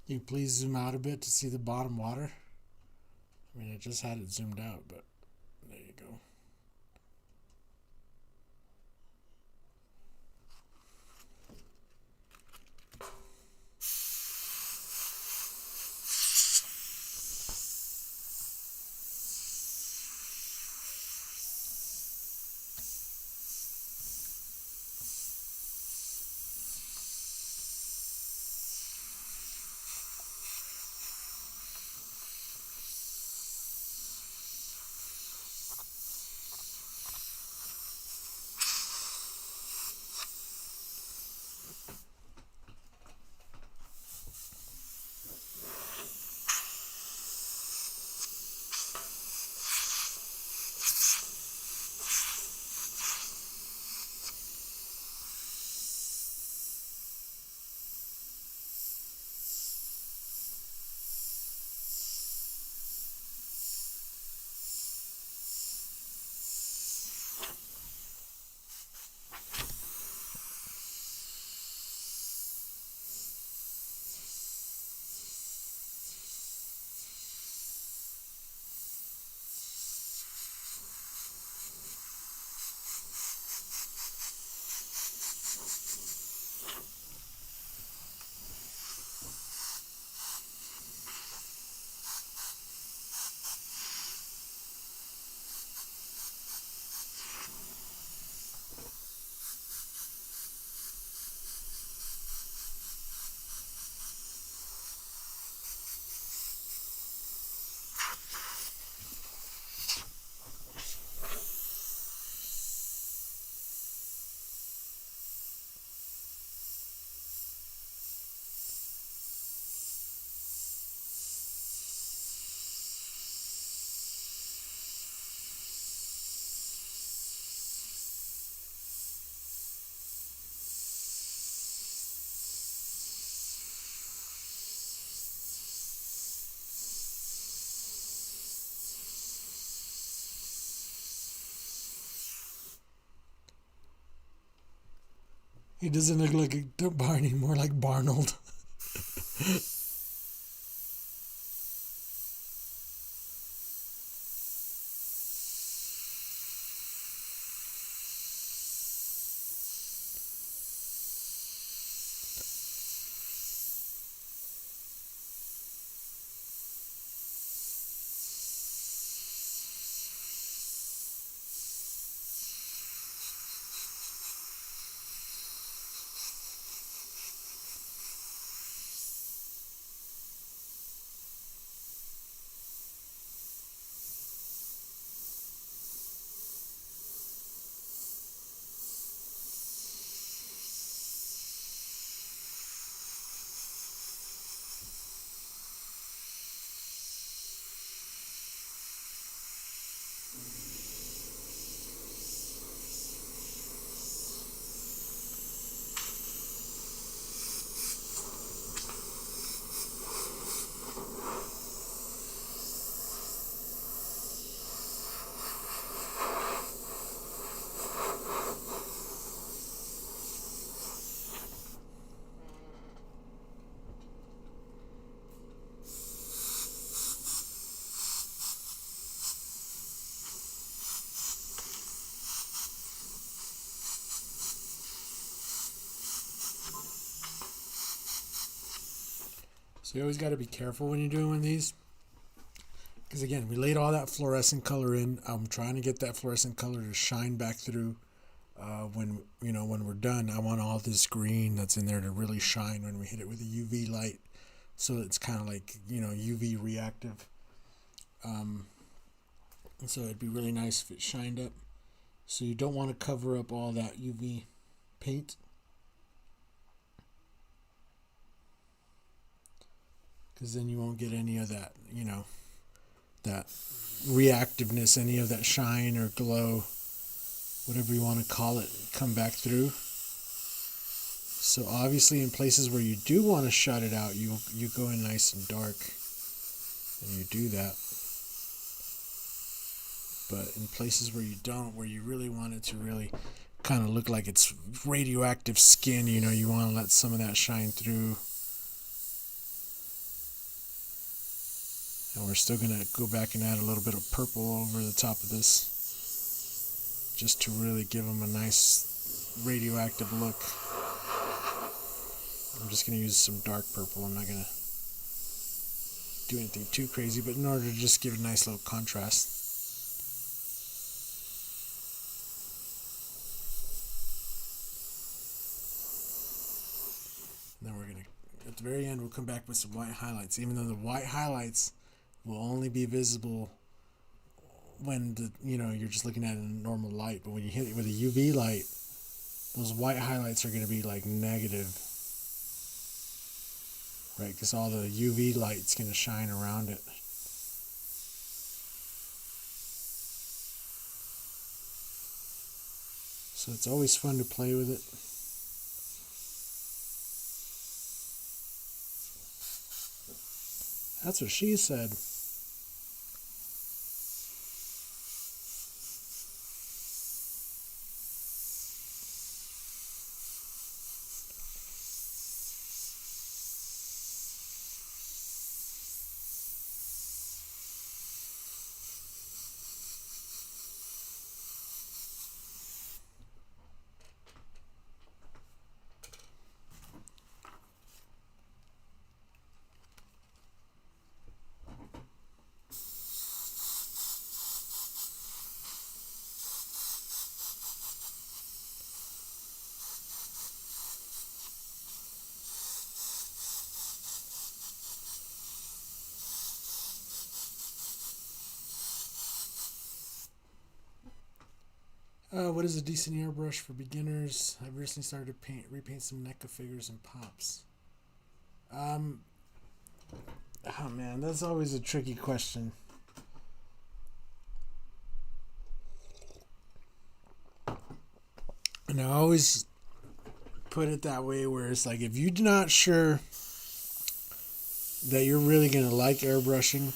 Speaker 4: You please zoom out a bit to see the bottom water? I mean, I just had it zoomed out, but there you go. He doesn't look like a Barney, more like Barnold. So you always got to be careful when you're doing one of these. Because again, we laid all that fluorescent color in. I'm trying to get that fluorescent color to shine back through. When we're done, I want all this green that's in there to really shine when we hit it with a UV light. So it's kind of like, UV reactive. And so it'd be really nice if it shined up. So you don't want to cover up all that UV paint. Because then you won't get any of that, that reactiveness, any of that shine or glow, whatever you want to call it, come back through. So obviously in places where you do want to shut it out, you go in nice and dark and you do that. But in places where you don't, where you really want it to really kind of look like it's radioactive skin, you want to let some of that shine through. And we're still going to go back and add a little bit of purple over the top of this, just to really give them a nice radioactive look. I'm just going to use some dark purple. I'm not going to do anything too crazy, but in order to just give a nice little contrast. And then we're going to, at the very end, we'll come back with some white highlights, even though the white highlights will only be visible when you're just looking at it in normal light. But when you hit it with a UV light, those white highlights are going to be like negative, right? Because all the UV light's going to shine around it. So it's always fun to play with it. That's what she said. What is a decent airbrush for beginners? I've recently started to repaint some NECA figures and pops. Oh man, that's always a tricky question. And I always put it that way, where it's like, if you're not sure that you're really going to like airbrushing,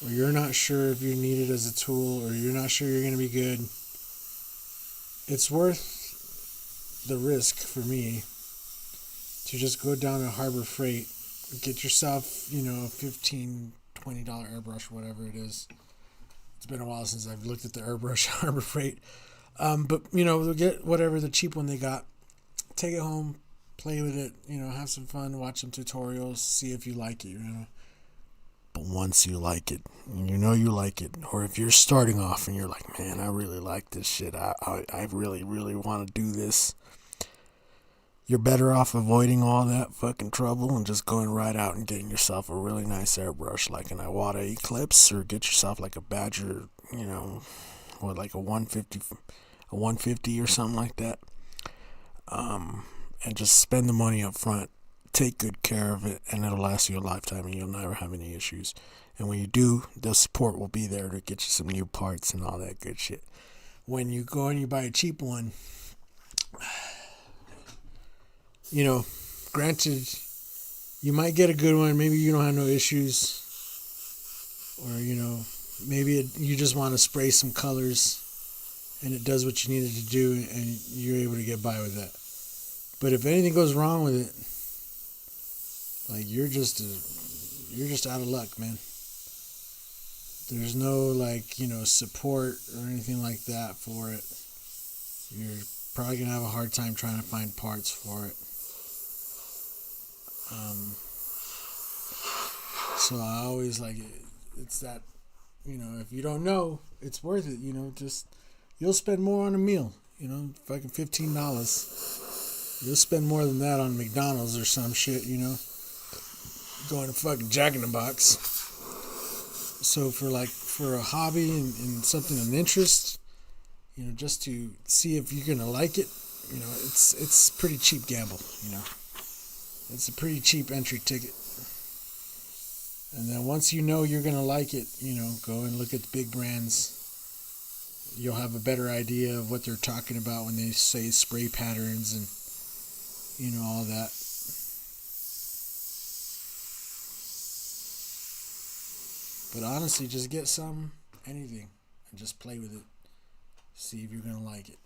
Speaker 4: or you're not sure if you need it as a tool, or you're not sure you're going to be good, it's worth the risk for me to just go down to Harbor Freight, get yourself, a $15, $20 airbrush, whatever it is. It's been a while since I've looked at the airbrush Harbor Freight. But, they'll get whatever the cheap one they got, take it home, play with it, have some fun, watch some tutorials, see if you like it, But once you like it, you like it, or if you're starting off and you're like, man, I really like this shit, I really, really want to do this, you're better off avoiding all that fucking trouble and just going right out and getting yourself a really nice airbrush, like an Iwata Eclipse, or get yourself like a Badger, like a 150 or something like that, and just spend the money up front. Take good care of it, and it'll last you a lifetime, and you'll never have any issues. And when you do, the support will be there to get you some new parts and all that good shit. When you go and you buy a cheap one, granted, you might get a good one. Maybe you don't have no issues, or maybe you just want to spray some colors, and it does what you needed to do, and you're able to get by with that. But if anything goes wrong with it, like, you're just out of luck, man. There's no support or anything like that for it. You're probably gonna have a hard time trying to find parts for it. So I always like it. It's that, if you don't know, it's worth it. You'll spend more on a meal. Fucking $15. You'll spend more than that on McDonald's or some shit. Going to fucking Jack in the Box. So for a hobby and something of interest, just to see if you're gonna like it, it's a pretty cheap gamble. It's a pretty cheap entry ticket. And then once you're gonna like it, go and look at the big brands. You'll have a better idea of what they're talking about when they say spray patterns and all that. But honestly, just get anything, and just play with it. See if you're going to like it.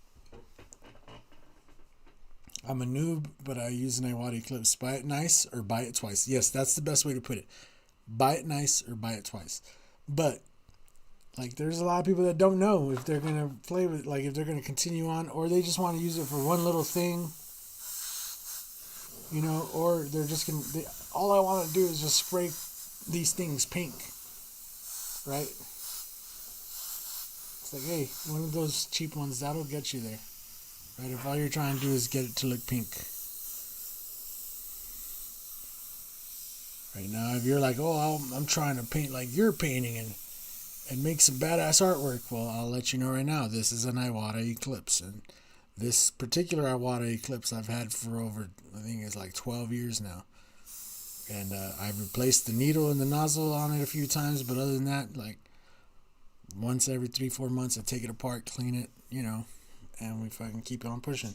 Speaker 4: I'm a noob, but I use an Iwata Eclipse. Buy it nice or buy it twice. Yes, that's the best way to put it. buy it nice or buy it twice. But like, there's a lot of people that don't know if they're gonna play with, like, if they're gonna continue on, or they just want to use it for one little thing, you know, or they're just gonna. All I want to do is just spray these things pink, right? It's like, hey, one of those cheap ones that'll get you there, right? If all you're trying to do is get it to look pink. Right now, if you're like, oh, I'm trying to paint like you're painting and make some badass artwork, well, I'll let you know right now, this is an Iwata Eclipse. And this particular Iwata Eclipse I've had for over, I think it's like 12 years now. And I've replaced the needle and the nozzle on it a few times, but other than that, like, once every 3-4 months, I take it apart, clean it, you know, and we fucking keep on pushing.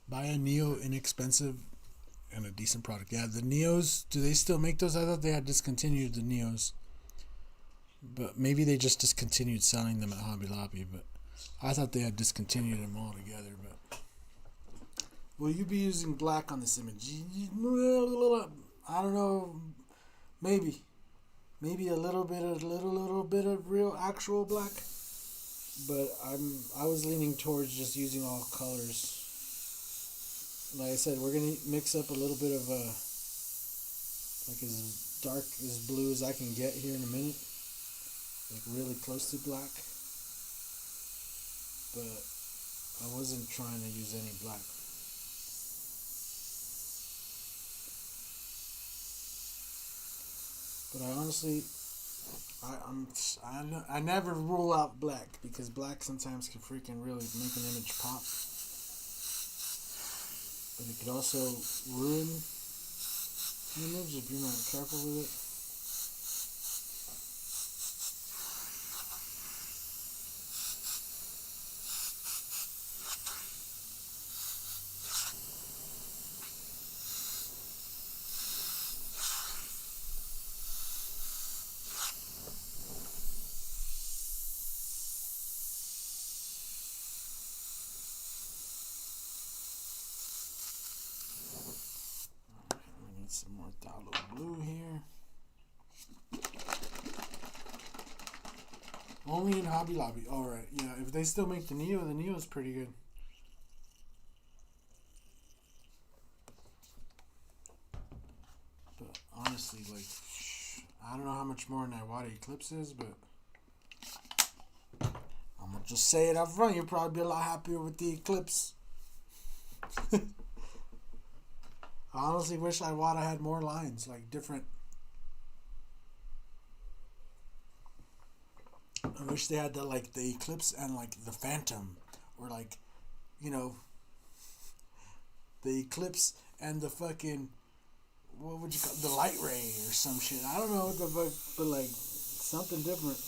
Speaker 4: Buy a Neo inexpensive and a decent product. Yeah, the Neos, do they still make those? I thought they had discontinued the Neos. But maybe they just discontinued selling them at Hobby Lobby. But I thought they had discontinued them altogether. But will you be using black on this image? I don't know. Maybe a little bit of real actual black. But I was leaning towards just using all colors. Like I said, we're gonna mix up a little bit of like as dark as blue as I can get here in a minute, like really close to black. But I wasn't trying to use any black. But I honestly, I never rule out black, because black sometimes can freaking really make an image pop. But it could also ruin the image if you're not careful with it. Some more phthalo blue here. Only in Hobby Lobby. Alright, yeah, if they still make the Neo is pretty good. But honestly, like, I don't know how much more an Iwata Eclipse is, but I'm gonna just say it up front, you'll probably be a lot happier with the Eclipse. I honestly wish Iwata had more lines, like different. I wish they had the Eclipse and like the Phantom, or like, you know, the Eclipse and the fucking, what would you call it? The Light Ray or some shit. I don't know what the fuck, but like something different.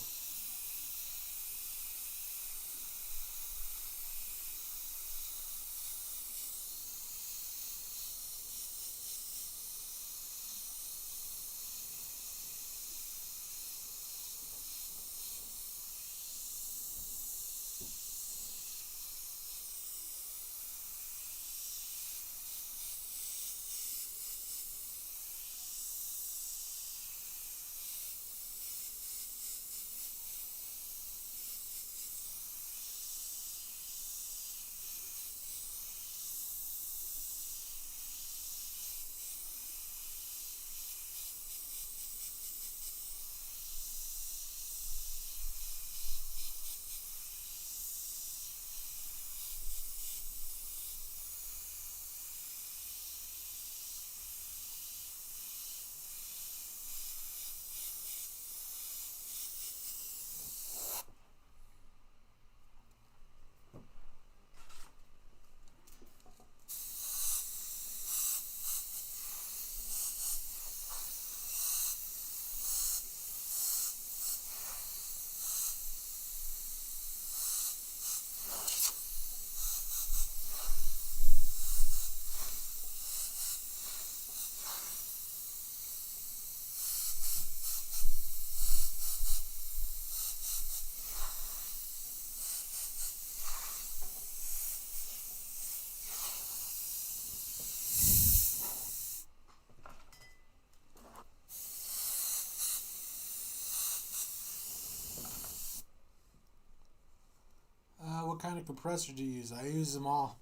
Speaker 4: what kind of compressor do you use? I use them all.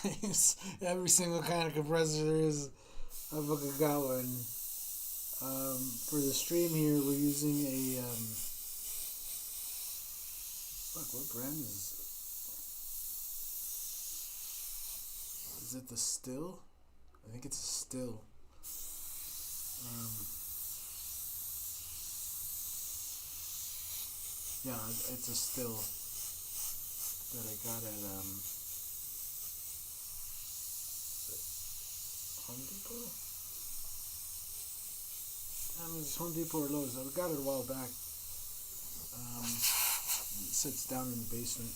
Speaker 4: I use every single kind of compressor there is. I fucking got one. For the stream here, we're using a fuck. What brand is it? The Still? I think it's a Still. Yeah, it's a Still that I got at Home Depot. It's Home Depot or Lowe's. I got it a while back. It sits down in the basement,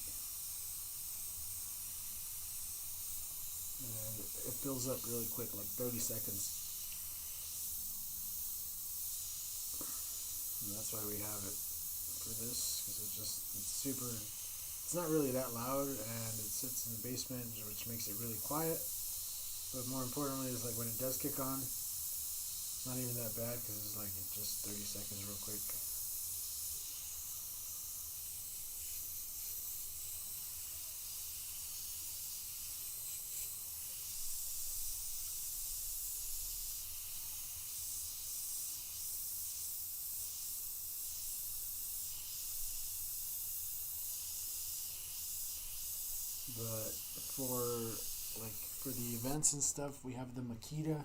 Speaker 4: and it fills up really quick, like 30 seconds. And that's why we have it for this, because it's super. It's not really that loud, and it sits in the basement, which makes it really quiet. But more importantly, is like when it does kick on, it's not even that bad because it's like just 30 seconds real quick. But for the events and stuff, we have the Makita.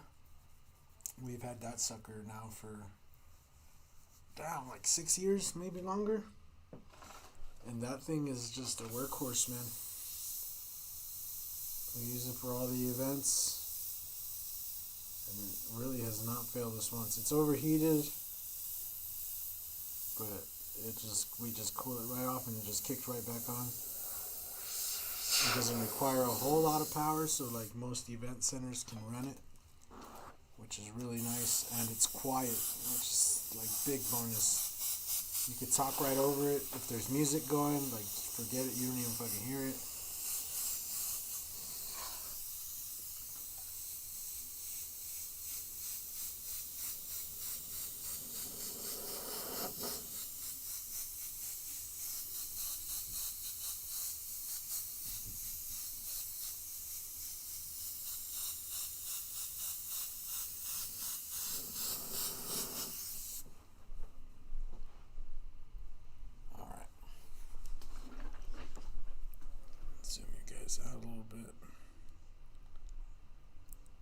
Speaker 4: We've had that sucker now for like 6 years, maybe longer. And that thing is just a workhorse, man. We use it for all the events, and it really has not failed us once. It's overheated, but we just cool it right off and it just kicks right back on. It doesn't require a whole lot of power, so like most event centers can run it, which is really nice, and it's quiet, which is like big bonus. You could talk right over it. If there's music going, like forget it, you don't even fucking hear it. Out a little bit.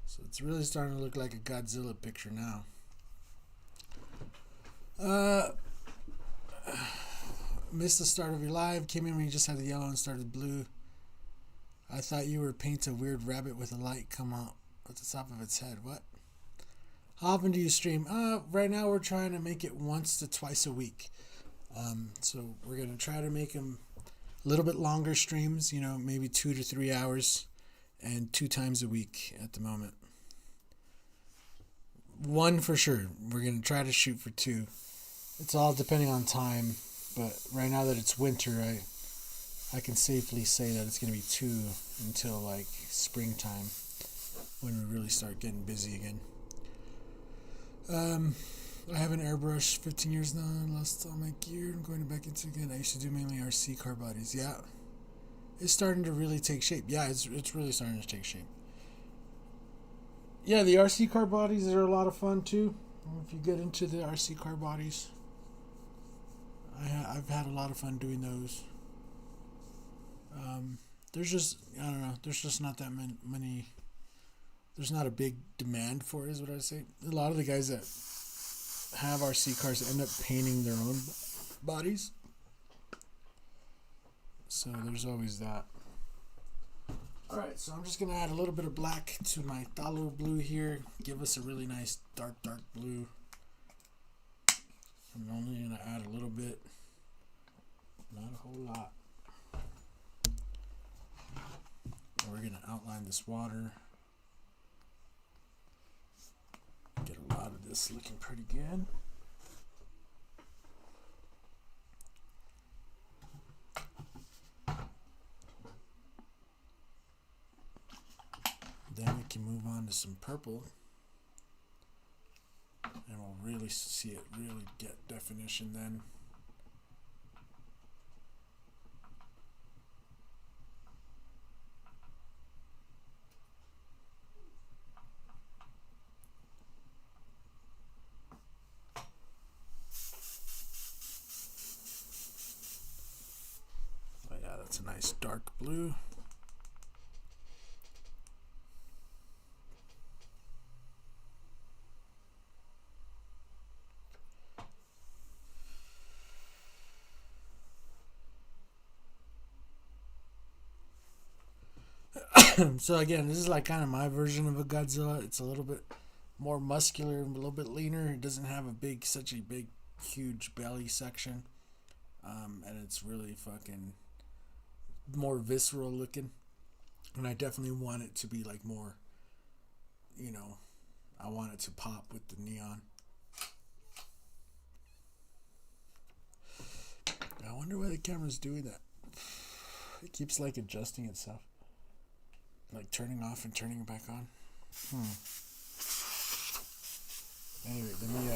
Speaker 4: So it's really starting to look like a Godzilla picture now. Missed the start of your live. Came in when you just had the yellow and started blue. I thought you were paint a weird rabbit with a light come out at the top of its head. What? How often do you stream? Right now we're trying to make it once to twice a week. So we're gonna try to make them a little bit longer streams, maybe 2 to 3 hours, and 2 times a week at the moment. 1 for sure. We're going to try to shoot for 2. It's all depending on time, but right now that it's winter, I can safely say that it's going to be 2 until like springtime, when we really start getting busy again. I have an airbrush 15 years now. I lost all my gear. I'm going back into it again. I used to do mainly RC car bodies. Yeah, it's starting to really take shape. Yeah, it's really starting to take shape. Yeah, the RC car bodies are a lot of fun too. If you get into the RC car bodies, I've had a lot of fun doing those. There's just, I don't know, there's just not that many. There's not a big demand for it, is what I'd say. A lot of the guys that have RC cars end up painting their own bodies, so there's always that. Alright, so I'm just going to add a little bit of black to my phthalo blue here, give us a really nice dark blue. I'm only going to add a little bit, not a whole lot. We're going to outline this water. Get a lot of this looking pretty good. Then we can move on to some purple, and we'll really see it really get definition then. That's a nice dark blue. So again, this is like kind of my version of a Godzilla. It's a little bit more muscular, a little bit leaner. It doesn't have such a big, huge belly section, and it's really fucking more visceral looking. And I definitely want it to be like more, I want it to pop with the neon. I wonder why the camera's doing that. It keeps like adjusting itself. Like turning off and turning it back on. Anyway, let me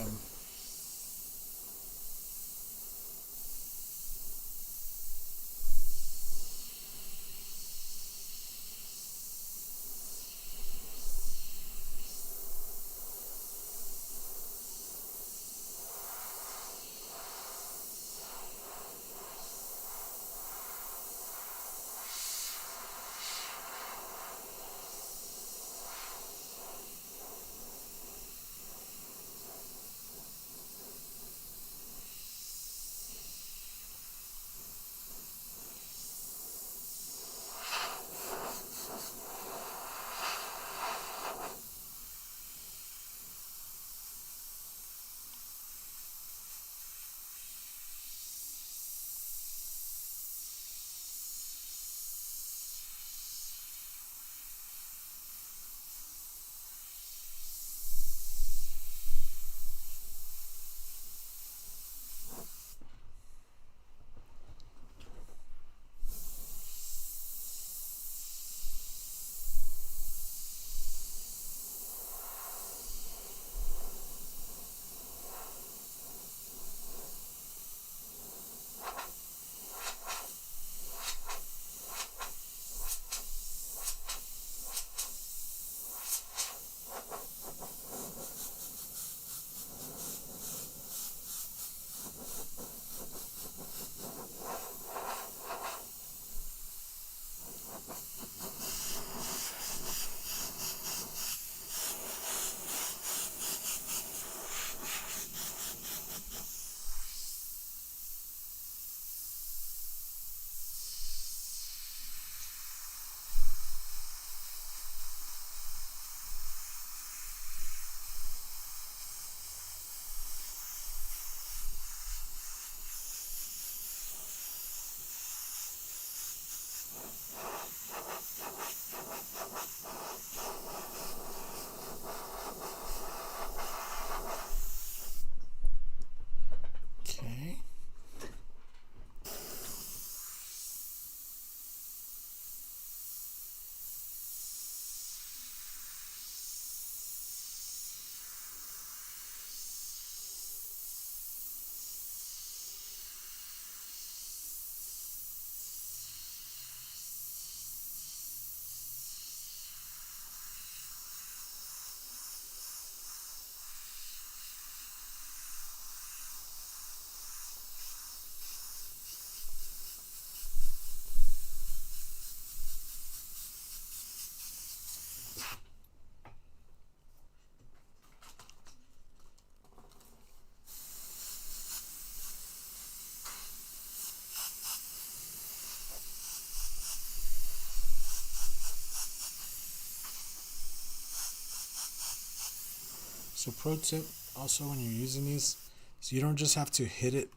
Speaker 4: So pro tip also when you're using these, so you don't just have to hit it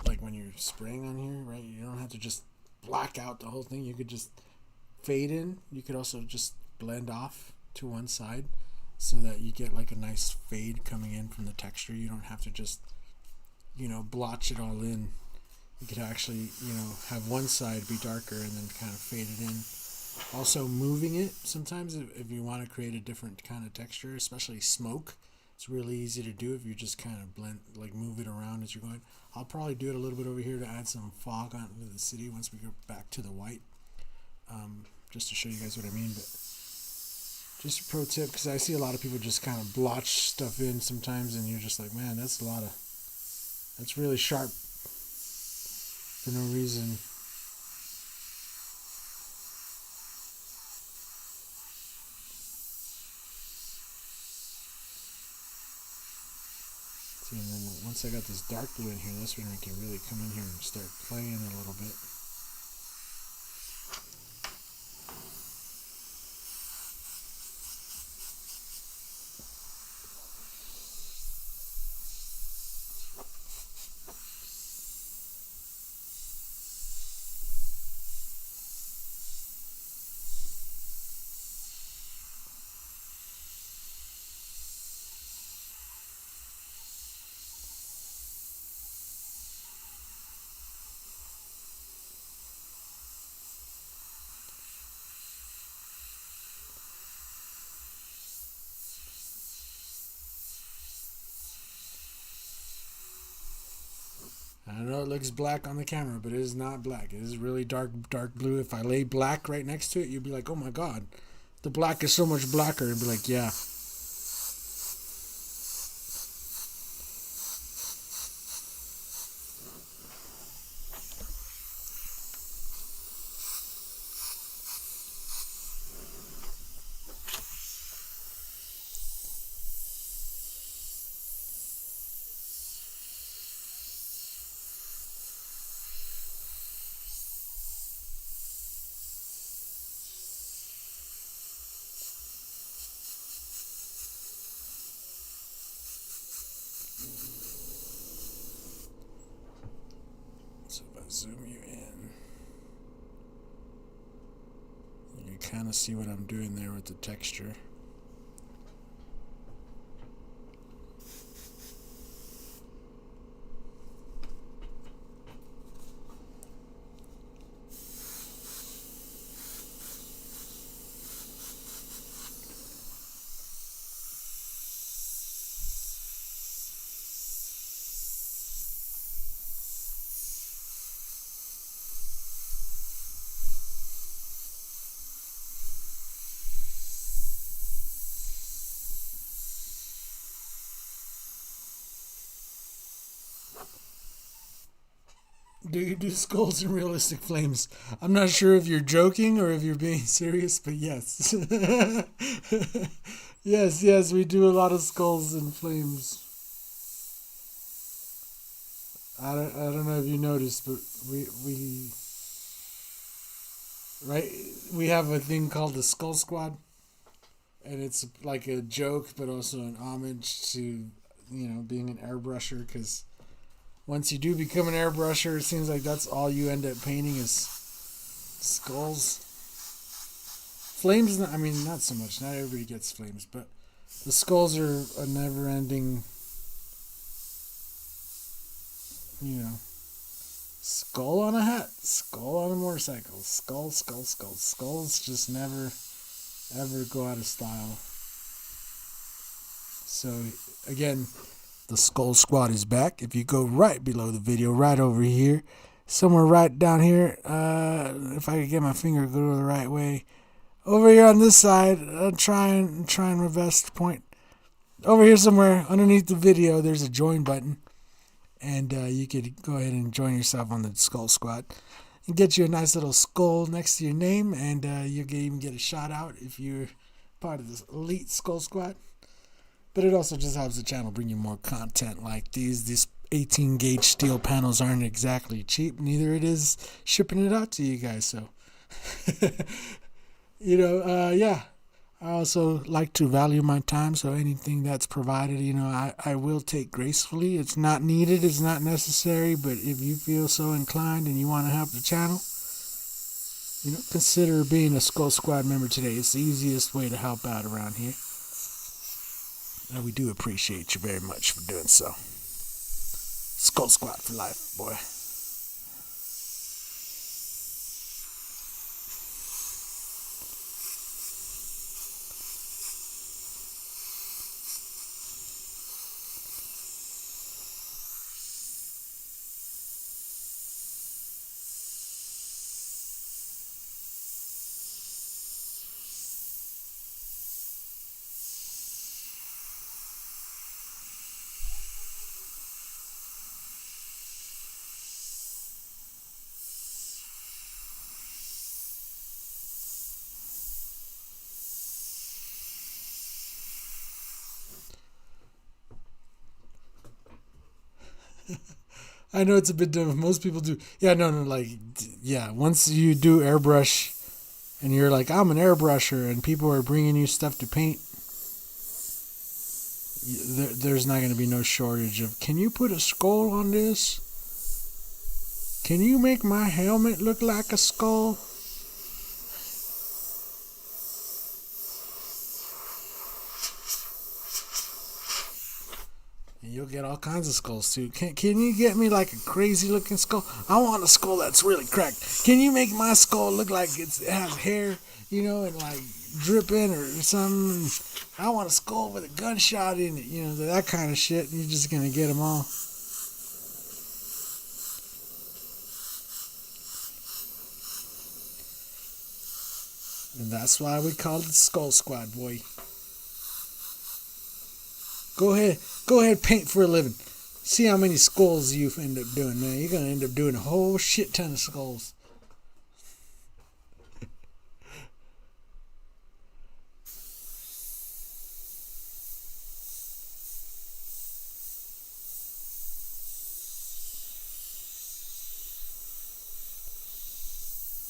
Speaker 4: like when you're spraying on here, right? You don't have to just black out the whole thing. You could just fade in. You could also just blend off to one side so that you get like a nice fade coming in from the texture. You don't have to just, blotch it all in. You could actually, have one side be darker and then kind of fade it in. Also moving it sometimes if you want to create a different kind of texture, especially smoke. It's really easy to do if you just kind of move it around as you're going. I'll probably do it a little bit over here to add some fog onto the city once we go back to the white, just to show you guys what I mean. But just a pro tip, because I see a lot of people just kind of blotch stuff in sometimes, and you're just like, man, that's really sharp for no reason. once I got this dark blue in here, that's when we can really come in here and start playing a little bit. I know it looks black on the camera, but it is not black. It is really dark blue. If I lay black right next to it, you'd be like, oh my god, the black is so much blacker. And be like, yeah. So if I zoom you in, you can kind of see what I'm doing there with the texture. Do you do skulls and realistic flames? I'm not sure if you're joking or if you're being serious, but yes. yes, we do a lot of skulls and flames. I don't know if you noticed, but we have a thing called the Skull Squad, and it's like a joke, but also an homage to, being an airbrusher, because once you do become an airbrusher, it seems like that's all you end up painting is skulls. Flames, not so much. Not everybody gets flames, but the skulls are a never-ending, skull on a hat, skull on a motorcycle, skull. Skulls just never, ever go out of style. So, again, the Skull Squad is back. If you go right below the video, right over here, somewhere right down here, if I could get my finger to go the right way, over here on this side, try and reverse the point. Over here somewhere underneath the video, there's a join button, and you could go ahead and join yourself on the Skull Squad and get you a nice little skull next to your name, and you can even get a shout out if you're part of this elite Skull Squad. But it also just helps the channel bring you more content like these. These 18 gauge steel panels aren't exactly cheap. Neither it is shipping it out to you guys. So, yeah. I also like to value my time. So anything that's provided, I will take gracefully. It's not needed. It's not necessary. But if you feel so inclined and you want to help the channel, consider being a Skull Squad member today. It's the easiest way to help out around here. And we do appreciate you very much for doing so. Skull Squad for life, boy. I know it's a bit dumb. Most people do. Yeah, no, like, yeah. Once you do airbrush, and you're like, I'm an airbrusher, and people are bringing you stuff to paint, there's not going to be no shortage of, can you put a skull on this? Can you make my helmet look like a skull? And you'll get all kinds of skulls too. Can you get me like a crazy looking skull? I want a skull that's really cracked. Can you make my skull look like it has hair, and like dripping or something? I want a skull with a gunshot in it, that kind of shit. You're just gonna get them all. And that's why we call it the Skull Squad, boy. Go ahead, paint for a living. See how many skulls you end up doing, man. You're gonna end up doing a whole shit ton of skulls.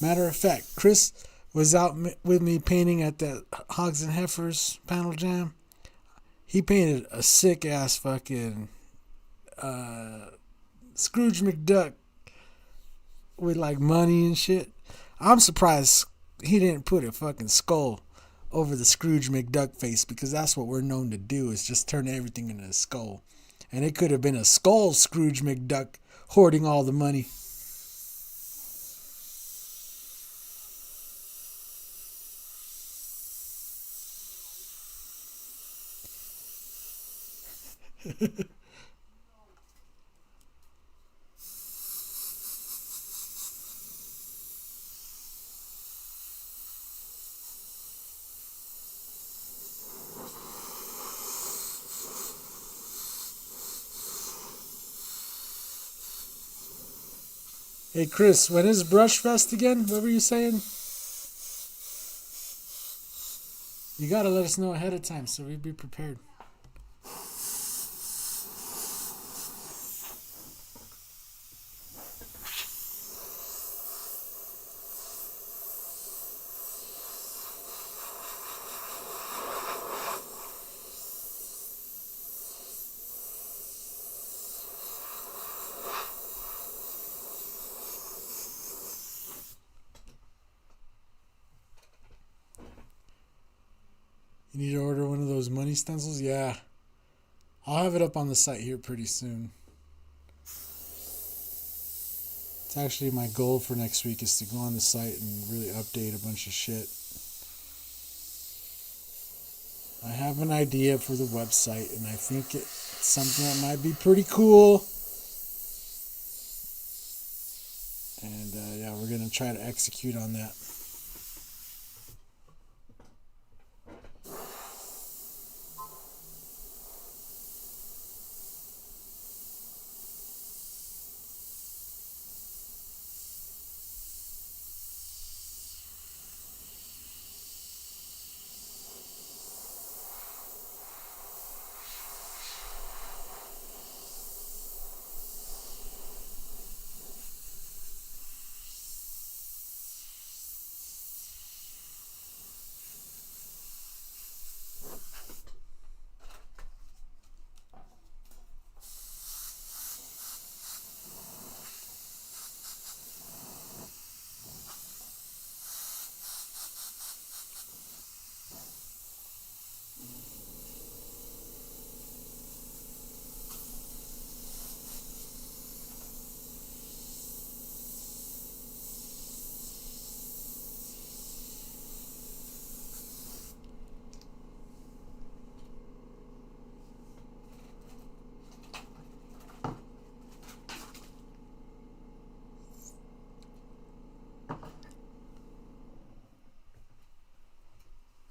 Speaker 4: Matter of fact, Chris was out with me painting at that Hogs and Heifers panel jam. He painted a sick ass fucking Scrooge McDuck with like money and shit. I'm surprised he didn't put a fucking skull over the Scrooge McDuck face, because that's what we're known to do, is just turn everything into a skull. And it could have been a skull Scrooge McDuck hoarding all the money. Hey Chris, when is Brush Fest again? What were you saying? You gotta let us know ahead of time so we'd be prepared. You need to order one of those money stencils? Yeah. I'll have it up on the site here pretty soon. It's actually my goal for next week is to go on the site and really update a bunch of shit. I have an idea for the website, and I think it's something that might be pretty cool. And yeah, we're going to try to execute on that.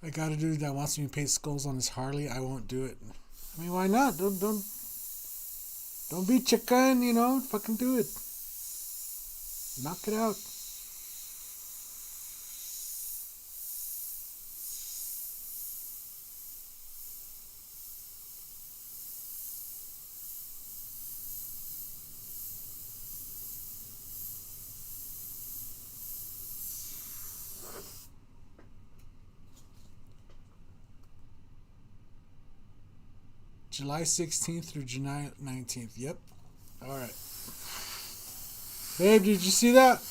Speaker 4: I got a dude that wants me to paint skulls on his Harley. I won't do it. I mean, why not? Don't be chicken, Fucking do it. Knock it out. July 16th through July 19th. Yep. All right. Babe, did you see that?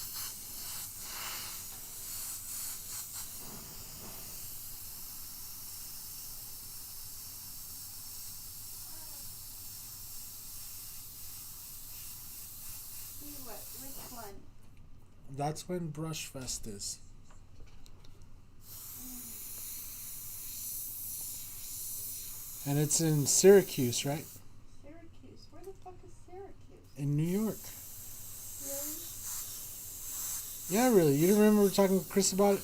Speaker 6: See what? Which one?
Speaker 4: That's when Brush Fest is. And it's in Syracuse, right?
Speaker 6: Syracuse. Where the fuck is Syracuse?
Speaker 4: In New York.
Speaker 6: Really?
Speaker 4: Yeah, really. You don't remember talking to Chris about it?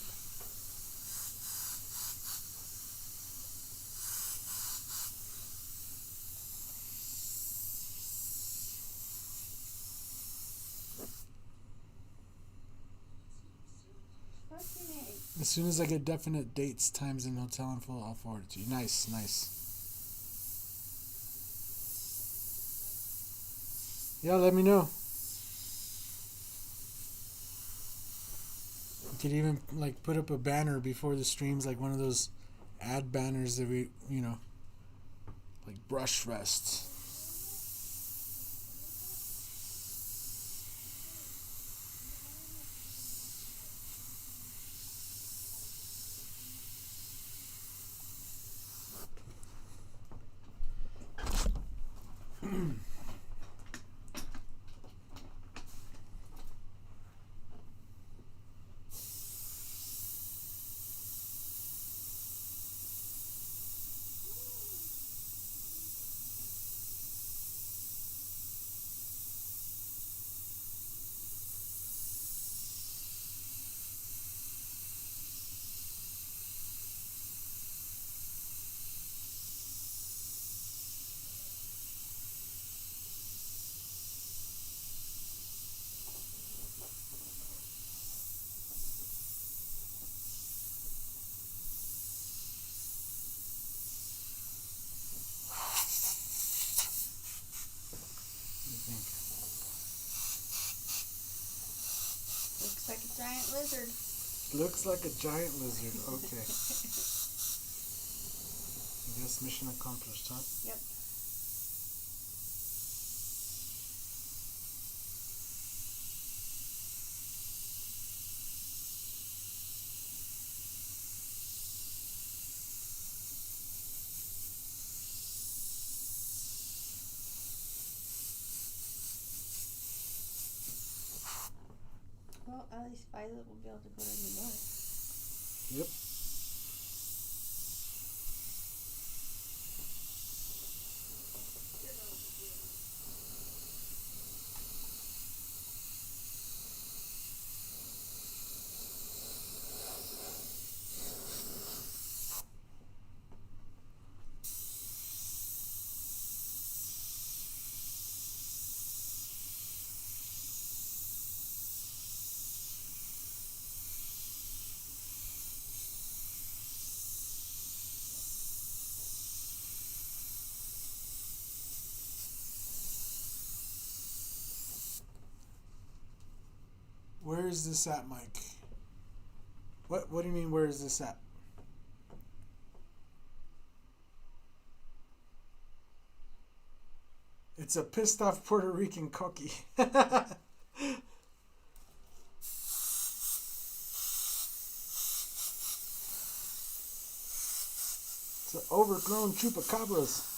Speaker 6: Fucking A.
Speaker 4: As soon as I get definite dates, times, and hotel info, I'll forward it to you. Nice, nice. Yeah, let me know. You could even like put up a banner before the streams, like one of those ad banners that we, like Brush Fest.
Speaker 6: Looks like a giant lizard.
Speaker 4: Looks like a giant lizard. Okay. I guess mission accomplished, huh?
Speaker 6: Yep. Well, at least Violet will be able to go to New York.
Speaker 4: Yep. Where is this at, Mike? What do you mean, where is this at? It's a pissed off Puerto Rican cookie. It's an overgrown chupacabras.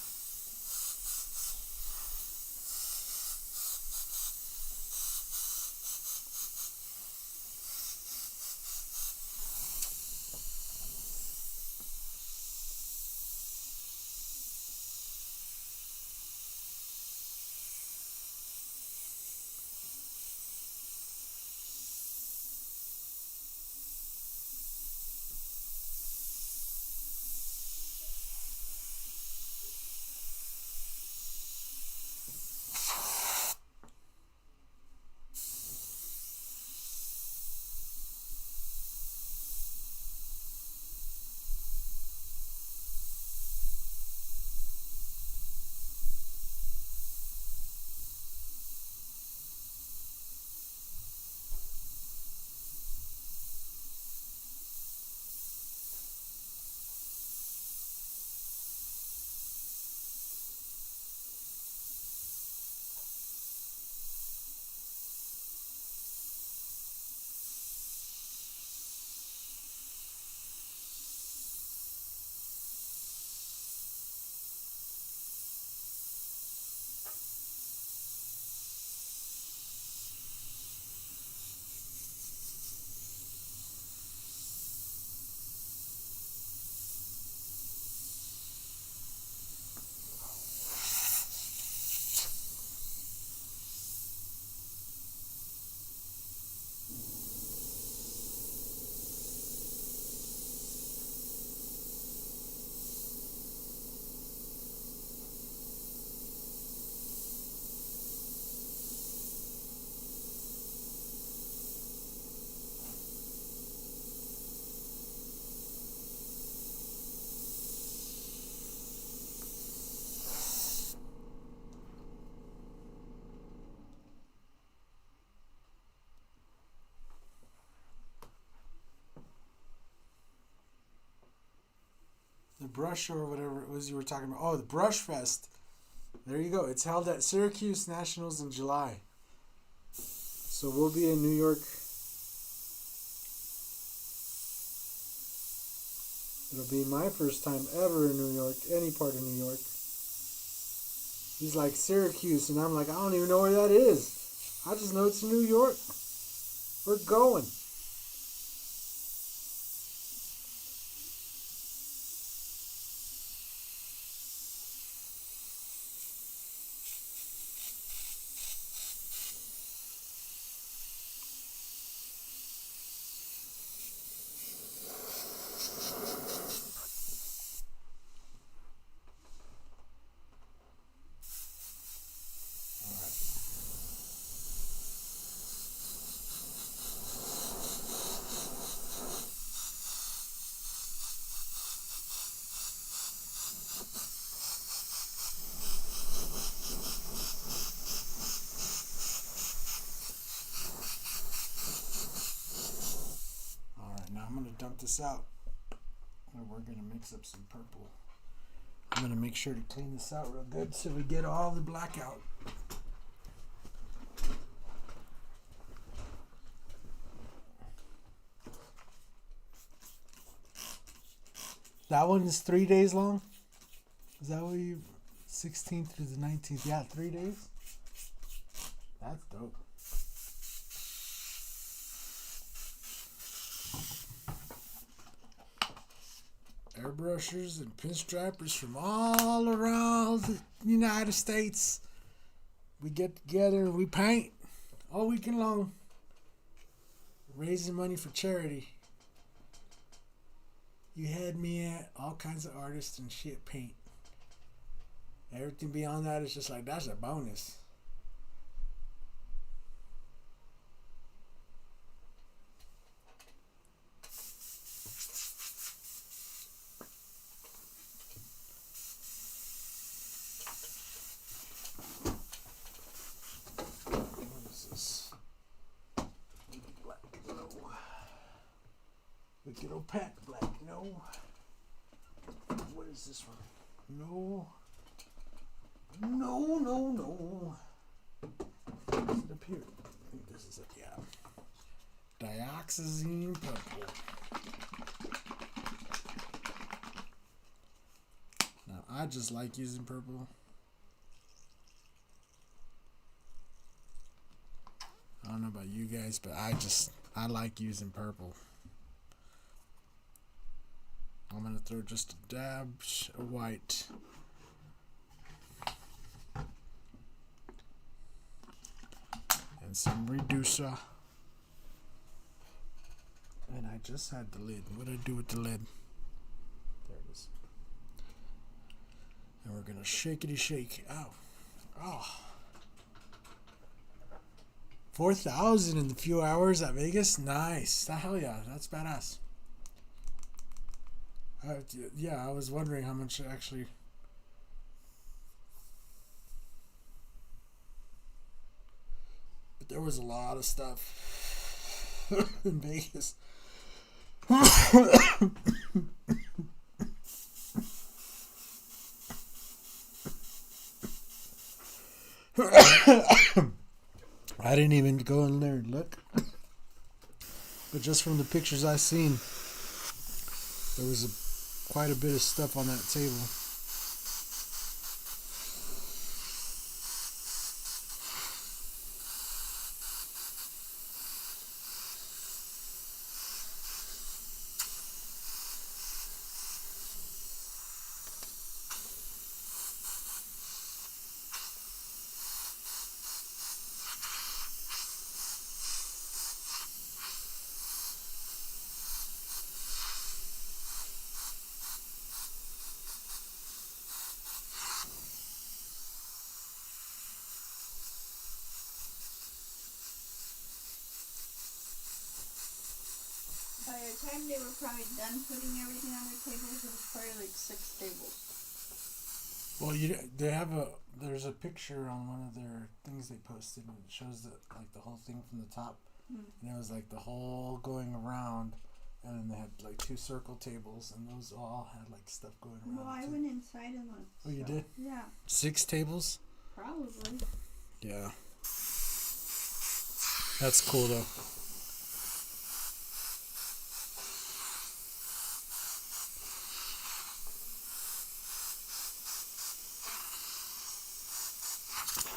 Speaker 4: brush show or whatever it was you were talking about. Oh, the Brush Fest. There you go. It's held at Syracuse Nationals in July. So we'll be in New York. It'll be my first time ever in New York, any part of New York. He's like, Syracuse, and I'm like, I don't even know where that is. I just know it's New York. We're going. I'm going to dump this out. And we're going to mix up some purple. I'm going to make sure to clean this out real good so we get all the black out. That one is 3 days long? Is that what you... 16th through the 19th? Yeah, 3 days? That's dope. Airbrushers and pinstripers from all around the United States. We get together and we paint all weekend long. Raising money for charity. You had me at all kinds of artists and shit paint. Everything beyond that is just like, that's a bonus. Wicked opaque black, no. What is this one? No. No, no, no. Is it up here? I think this is it, yeah. Dioxazine purple. Now, I just like using purple. I don't know about you guys, but I like using purple. I'm going to throw just a dab of white. And some reducer. And I just had the lid. What did I do with the lid? There it is. And we're going to shakety shake. Ow. Oh. 4,000 in a few hours at Vegas? Nice. Hell yeah. That's badass. Yeah, I was wondering how much actually. But there was a lot of stuff in Vegas. I didn't even go in there and look. But just from the pictures I seen, there was quite a bit of stuff on that table.
Speaker 6: By the time they were probably done putting everything on their tables, it was probably like 6 tables.
Speaker 4: Well, there's a picture on one of their things they posted, and it shows the whole thing from the top, and it was like the whole going around, And then they had like 2 circle tables, and those all had like stuff going around.
Speaker 6: Well, I
Speaker 4: too.
Speaker 6: went inside and looked.
Speaker 4: Oh, you did?
Speaker 6: Yeah,
Speaker 4: 6 tables?
Speaker 6: probably.
Speaker 4: Yeah. That's cool though.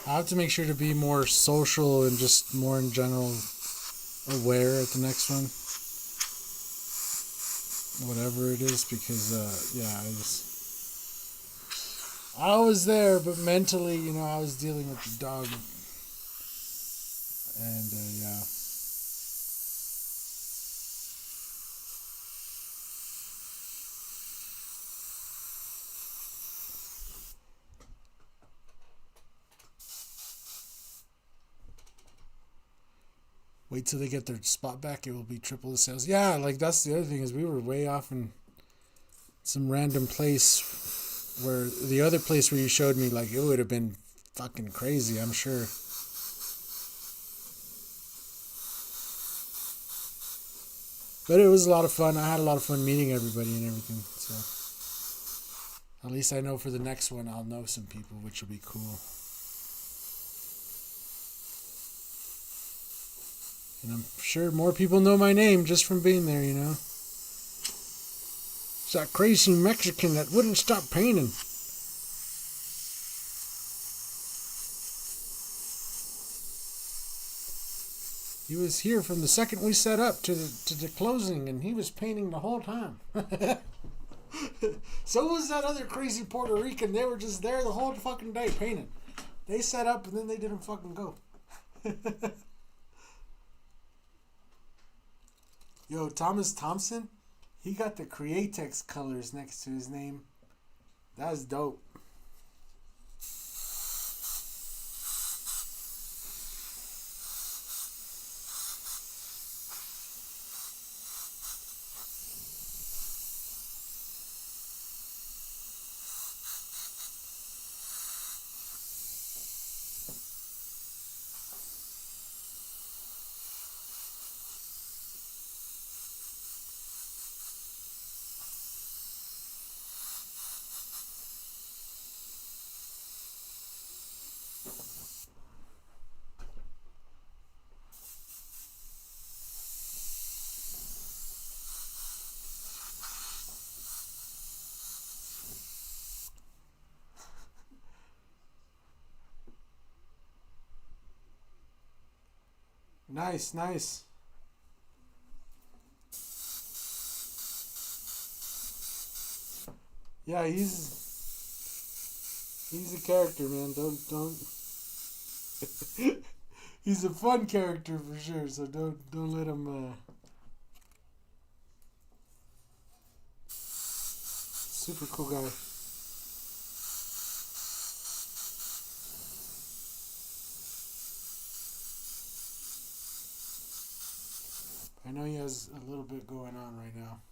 Speaker 4: I have to make sure to be more social and just more in general aware at the next one. Whatever it is, because I was there, but mentally, I was dealing with the dog. And yeah. Wait till they get their spot back, it will be triple the sales. Yeah, like that's the other thing, is we were way off in some random place where the other place where you showed me, like, it would have been fucking crazy, I'm sure. But it was a lot of fun. I had a lot of fun meeting everybody and everything. So at least I know for the next one I'll know some people, which will be cool. And I'm sure more people know my name just from being there, It's that crazy Mexican that wouldn't stop painting. He was here from the second we set up to the closing, and he was painting the whole time. So was that other crazy Puerto Rican. They were just there the whole fucking day painting. They set up and then they didn't fucking go. Yo, Thomas Thompson, he got the Createx colors next to his name. That's dope. Nice, nice. Yeah, he's a character, man. Don't. He's a fun character for sure. So don't let him. Super cool guy. I know he has a little bit going on right now.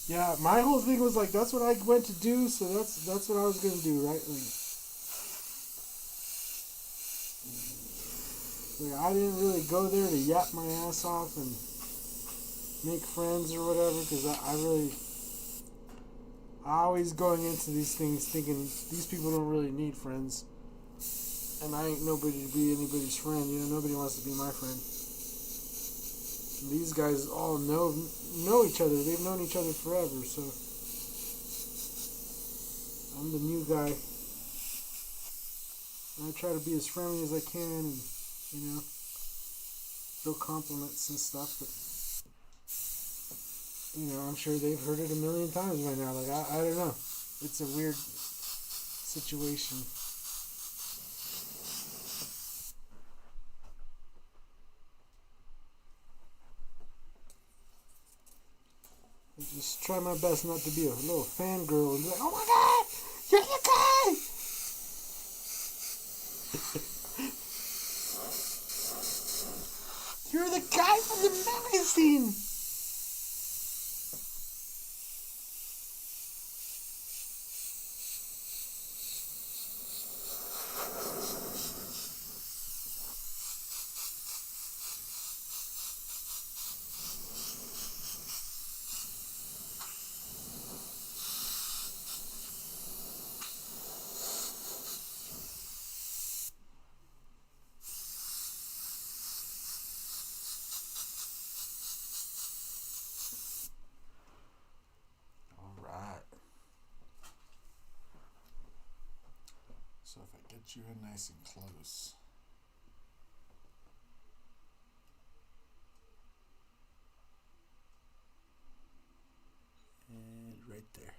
Speaker 4: Yeah, my whole thing was like, that's what I went to do, so that's what I was gonna do, right? Like I didn't really go there to yap my ass off and make friends or whatever, because I always going into these things thinking these people don't really need friends, and I ain't nobody to be anybody's friend. Nobody wants to be my friend. These guys all know each other. They've known each other forever, so I'm the new guy. And I try to be as friendly as I can and, throw compliments and stuff, but, I'm sure they've heard it a million times by now. Like, I don't know. It's a weird situation. I just try my best not to be a little fangirl and be like, oh my god, you're the guy! You're the guy from the magazine. So if I get you in nice and close. And right there.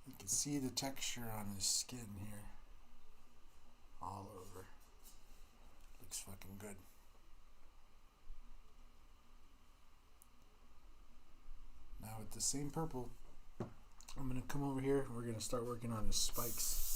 Speaker 4: You can see the texture on his skin here. All over. Looks fucking good. Now with the same purple, I'm going to come over here. We're going to start working on his spikes.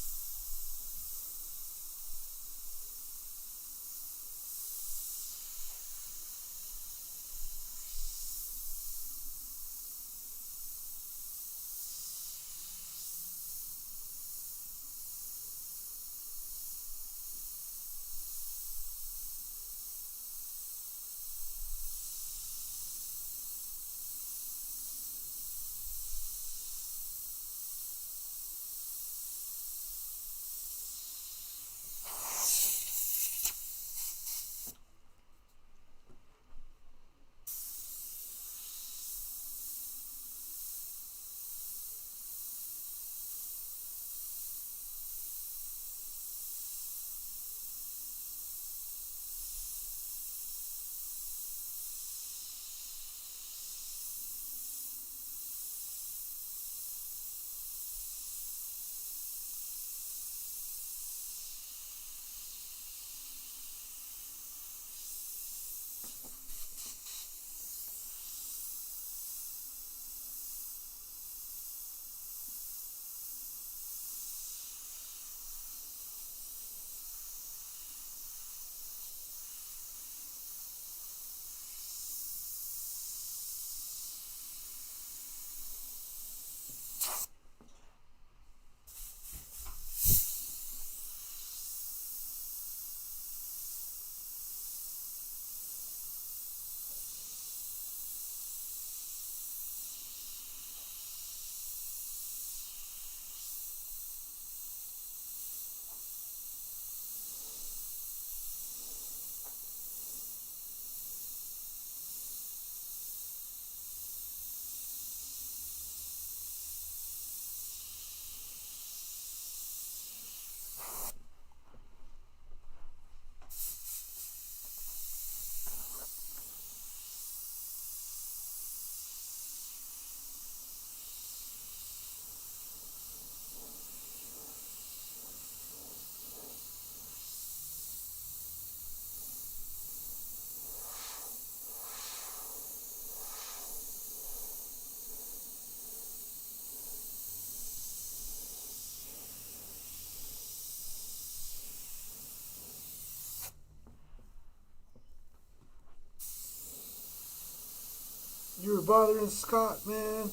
Speaker 4: You were bothering Scott, man.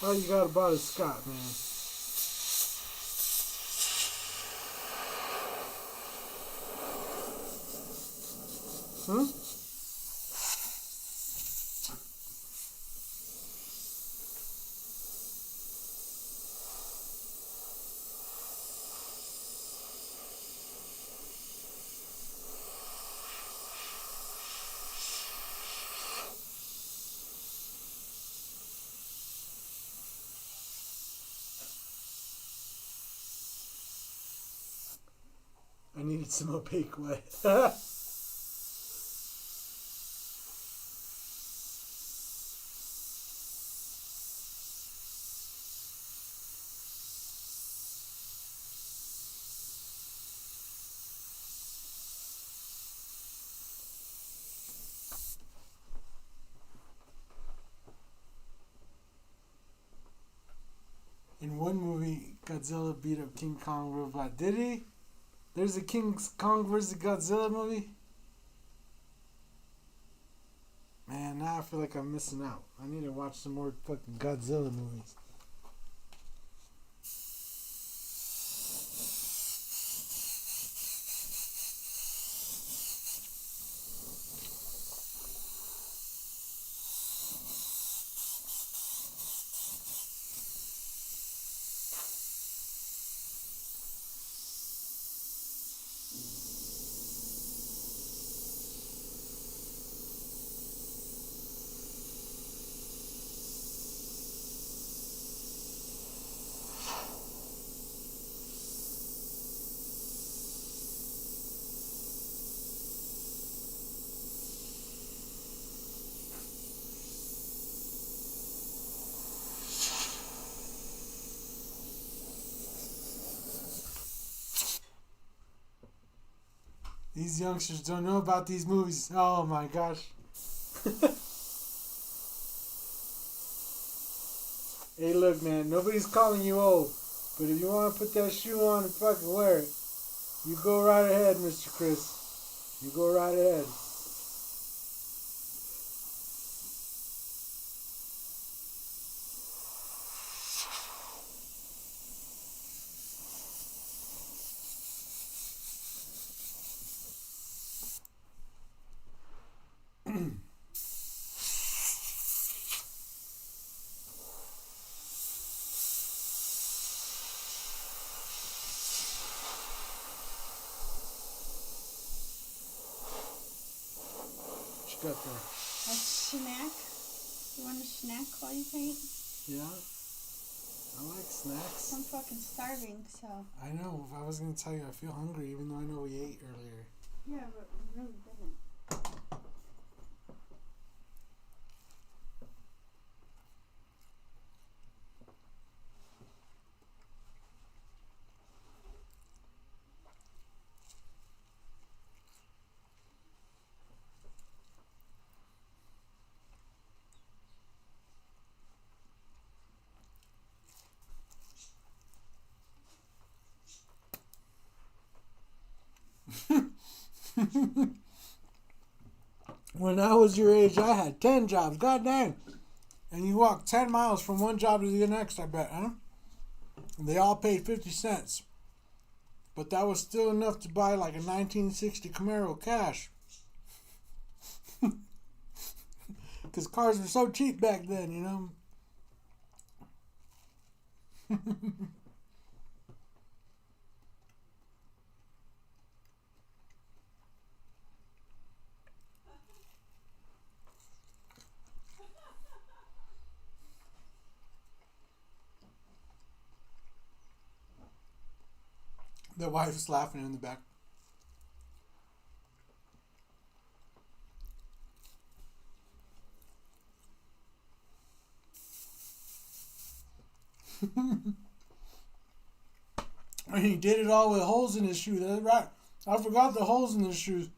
Speaker 4: All you got about is Scott, man. Huh? I needed some opaque white. In one movie, Godzilla beat up King Kong real bad. Did he? There's a King Kong versus Godzilla movie? Man, now I feel like I'm missing out. I need to watch some more fucking Godzilla movies. These youngsters don't know about these movies. Oh my gosh. Hey, look, man. Nobody's calling you old. But if you want to put that shoe on and fucking wear it, you go right ahead, Mr. Chris. You go right ahead. Got there.
Speaker 6: A snack? You want a snack while you paint?
Speaker 4: Yeah. I like snacks.
Speaker 6: I'm fucking starving, so.
Speaker 4: I know. I was going to tell you I feel hungry even though I know we ate earlier.
Speaker 6: Yeah, but we really didn't.
Speaker 4: When I was your age, I had 10 jobs. God damn. And you walked 10 miles from one job to the next, I bet, huh? And they all paid 50 cents. But that was still enough to buy like a 1960 Camaro cash. Because cars were so cheap back then, you know? The wife's laughing in the back. And he did it all with holes in his shoe. That's right. I forgot the holes in his shoes.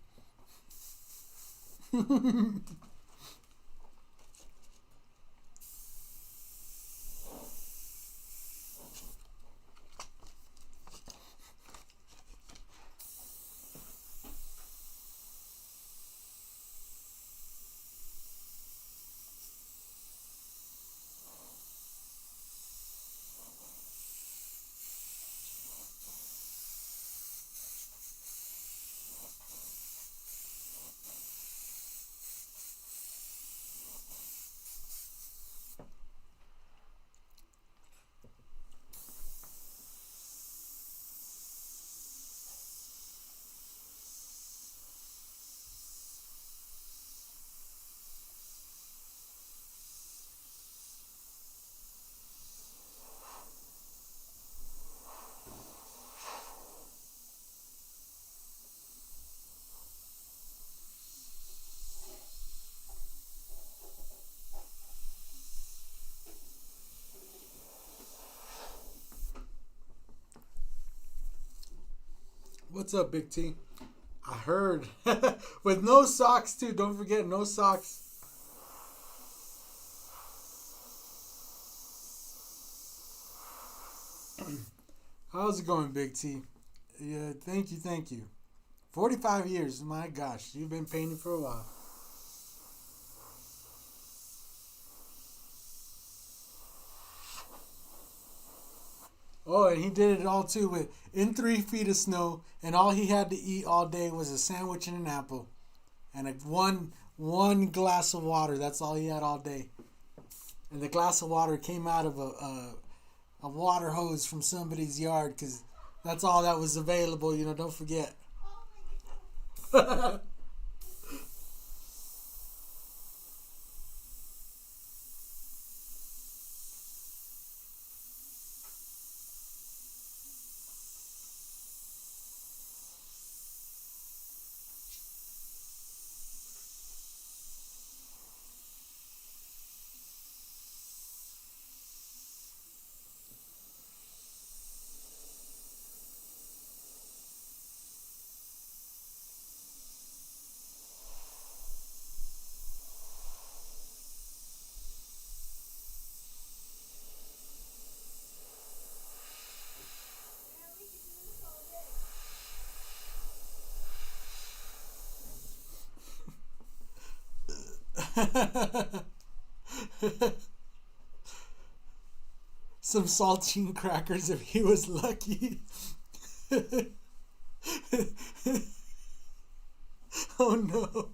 Speaker 4: What's up, Big T? I heard. With no socks, too. Don't forget, no socks. How's it going, Big T? Yeah, thank you. 45 years, my gosh, you've been painting for a while. Oh, and he did it all too with in 3 feet of snow, and all he had to eat all day was a sandwich and an apple, and one glass of water. That's all he had all day. And the glass of water came out of a water hose from somebody's yard because that's all that was available. Don't forget. Some saltine crackers if he was lucky. Oh no.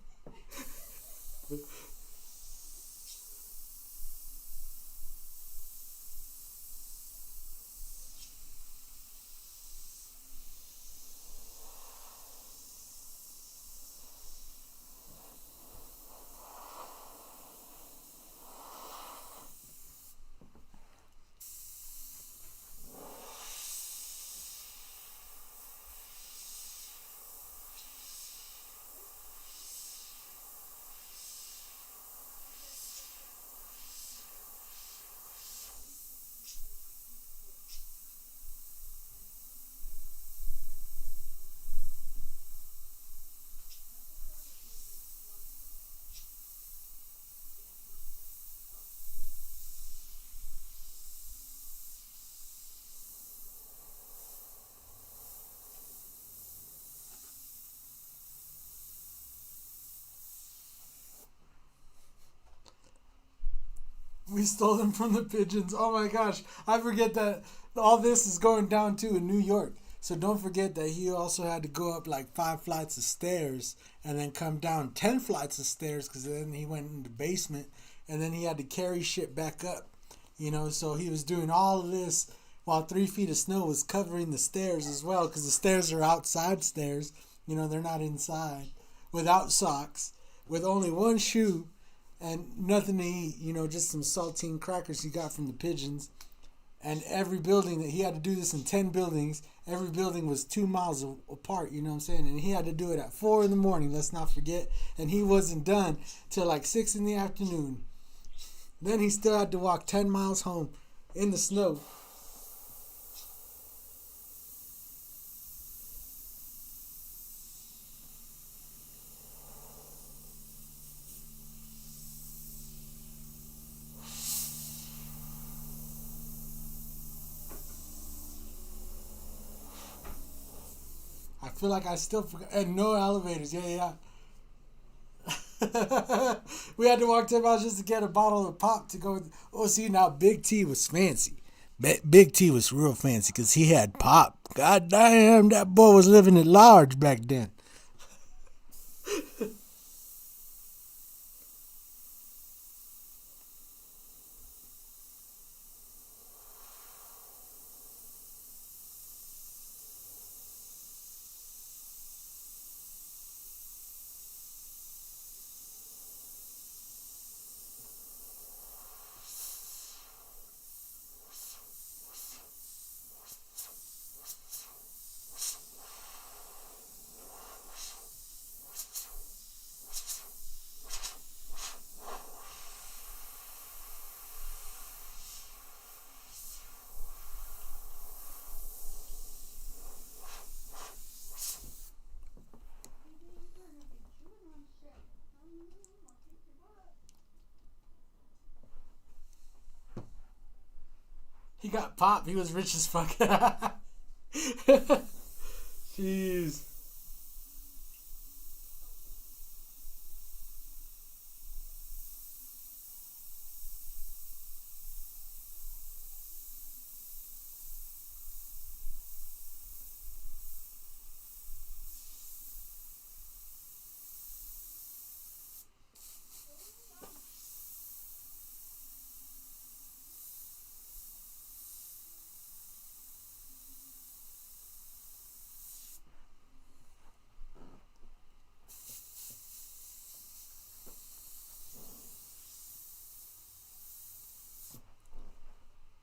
Speaker 4: We stole them from the pigeons. Oh my gosh. I forget that all this is going down too in New York. So don't forget that he also had to go up like 5 flights of stairs and then come down 10 flights of stairs because then he went in the basement and then he had to carry shit back up. So he was doing all of this while 3 feet of snow was covering the stairs as well because the stairs are outside stairs. They're not inside. Without socks, with only one shoe and nothing to eat, just some saltine crackers he got from the pigeons. And every building that he had to do this in 10 buildings, every building was 2 miles apart, you know what I'm saying? And he had to do it at 4 in the morning, let's not forget. And he wasn't done till like 6 in the afternoon. Then he still had to walk 10 miles home in the snow. I feel like I still forgot. And no elevators. Yeah. We had to walk 10 miles just to get a bottle of pop to go. Oh, see, now Big T was fancy. Big T was real fancy because he had pop. God damn, that boy was living at large back then. He got popped. He was rich as fuck. Jeez.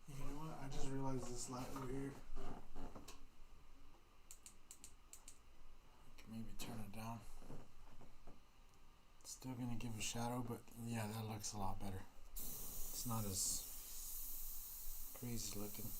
Speaker 4: You know what? I just realized this light over here. I can maybe turn it down. It's still gonna give a shadow, but yeah, that looks a lot better. It's not as crazy looking.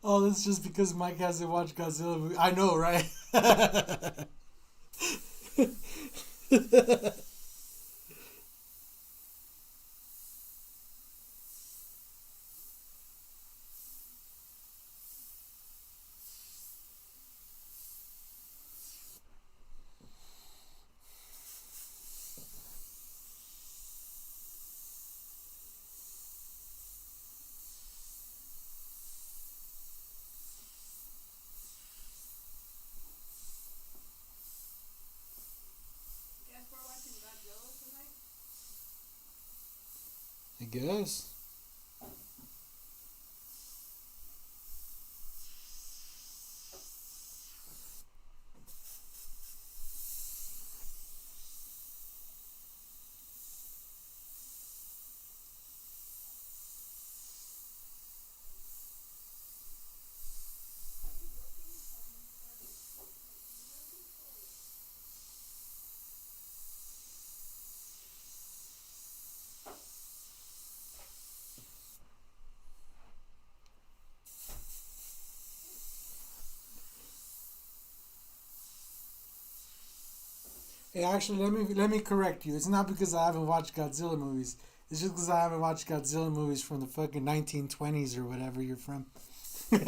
Speaker 4: Oh, that's just because Mike hasn't watched Godzilla movie. I know, right?
Speaker 6: Guess we're watching Godzilla tonight?
Speaker 4: I guess. Hey, actually, let me correct you. It's not because I haven't watched Godzilla movies. It's just because I haven't watched Godzilla movies from the fucking 1920s or whatever you're from.
Speaker 6: Oh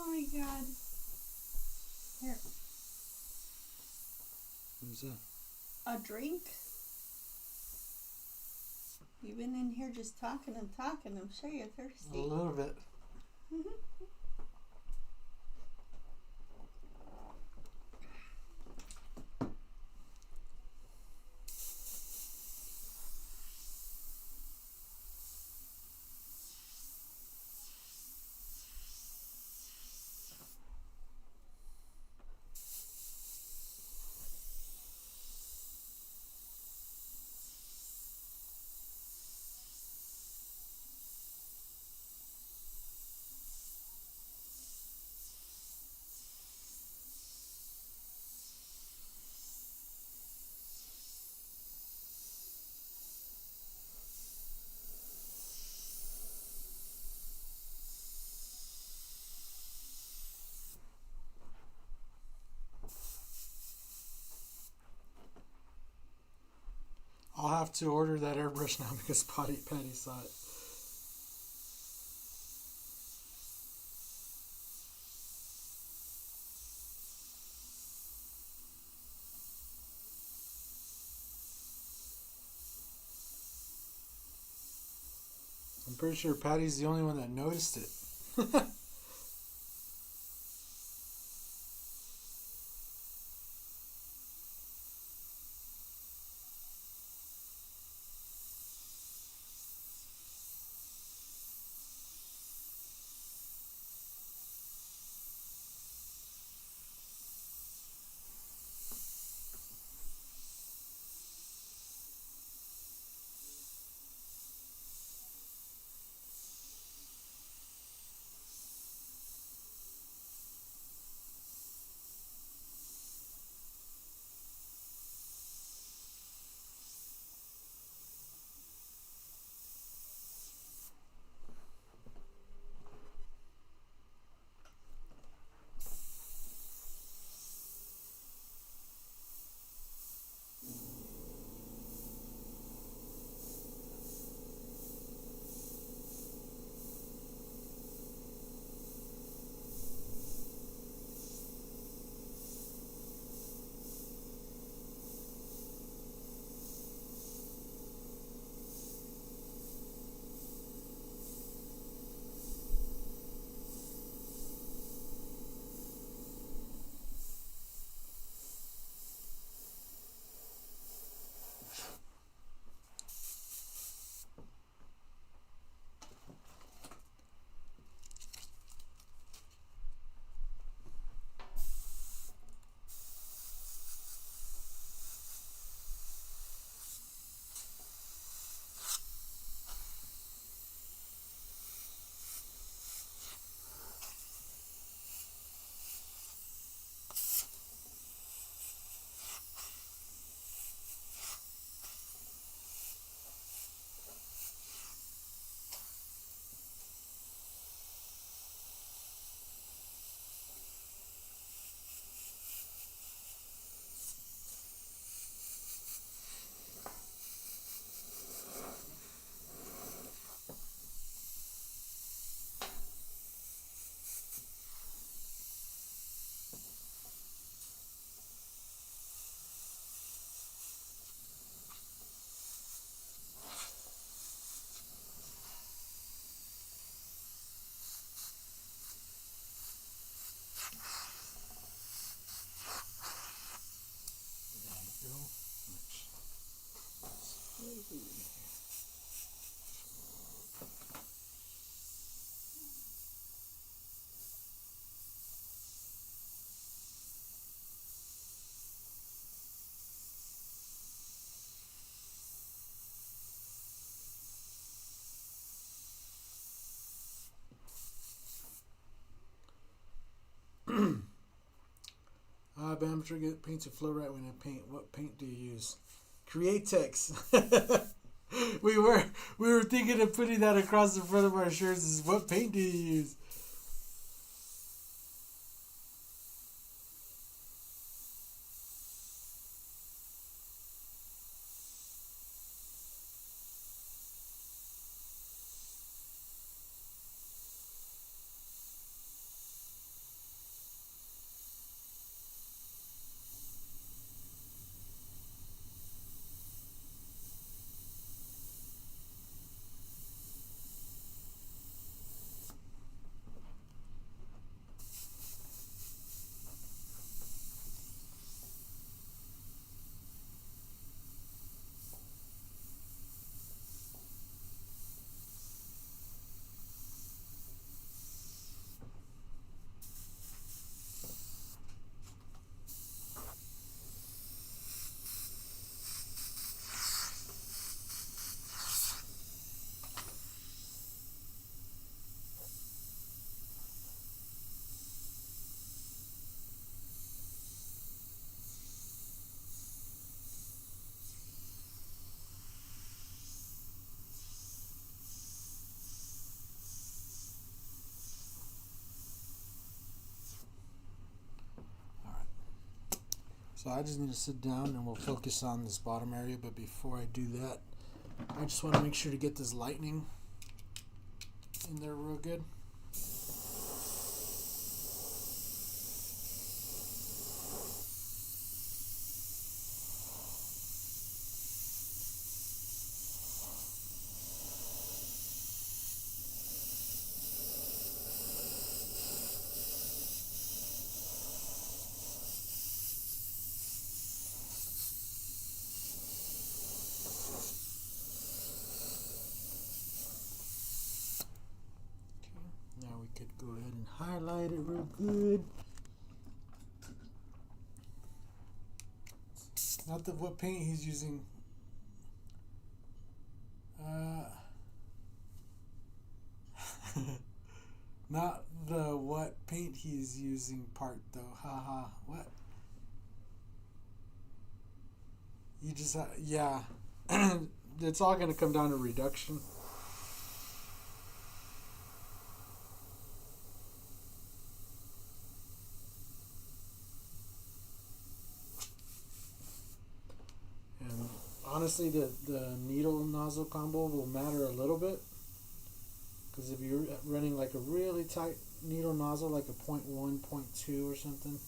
Speaker 6: my god. Here.
Speaker 4: Who's that?
Speaker 6: A drink? You've been in here just talking and talking. I'm sure you're thirsty.
Speaker 4: A little bit. I'll have to order that airbrush now because Patty saw it. I'm pretty sure Patty's the only one that noticed it.
Speaker 6: crazy.
Speaker 4: Bam, sure get paints to flow right when I paint. What paint do you use? Createx. we were thinking of putting that across the front of our shirts. Is what paint do you use? So I just need to sit down and we'll focus on this bottom area. But before I do that, I just want to make sure to get this lightning in there real good. Now we could go ahead and highlight it real good. Not the what paint he's using. Not the what paint he's using part though. Haha. What? You just yeah. It's all gonna come down to reduction. Honestly, the needle nozzle combo will matter a little bit, because if you're running like a really tight needle nozzle, like a 0.1, 0.2 or something,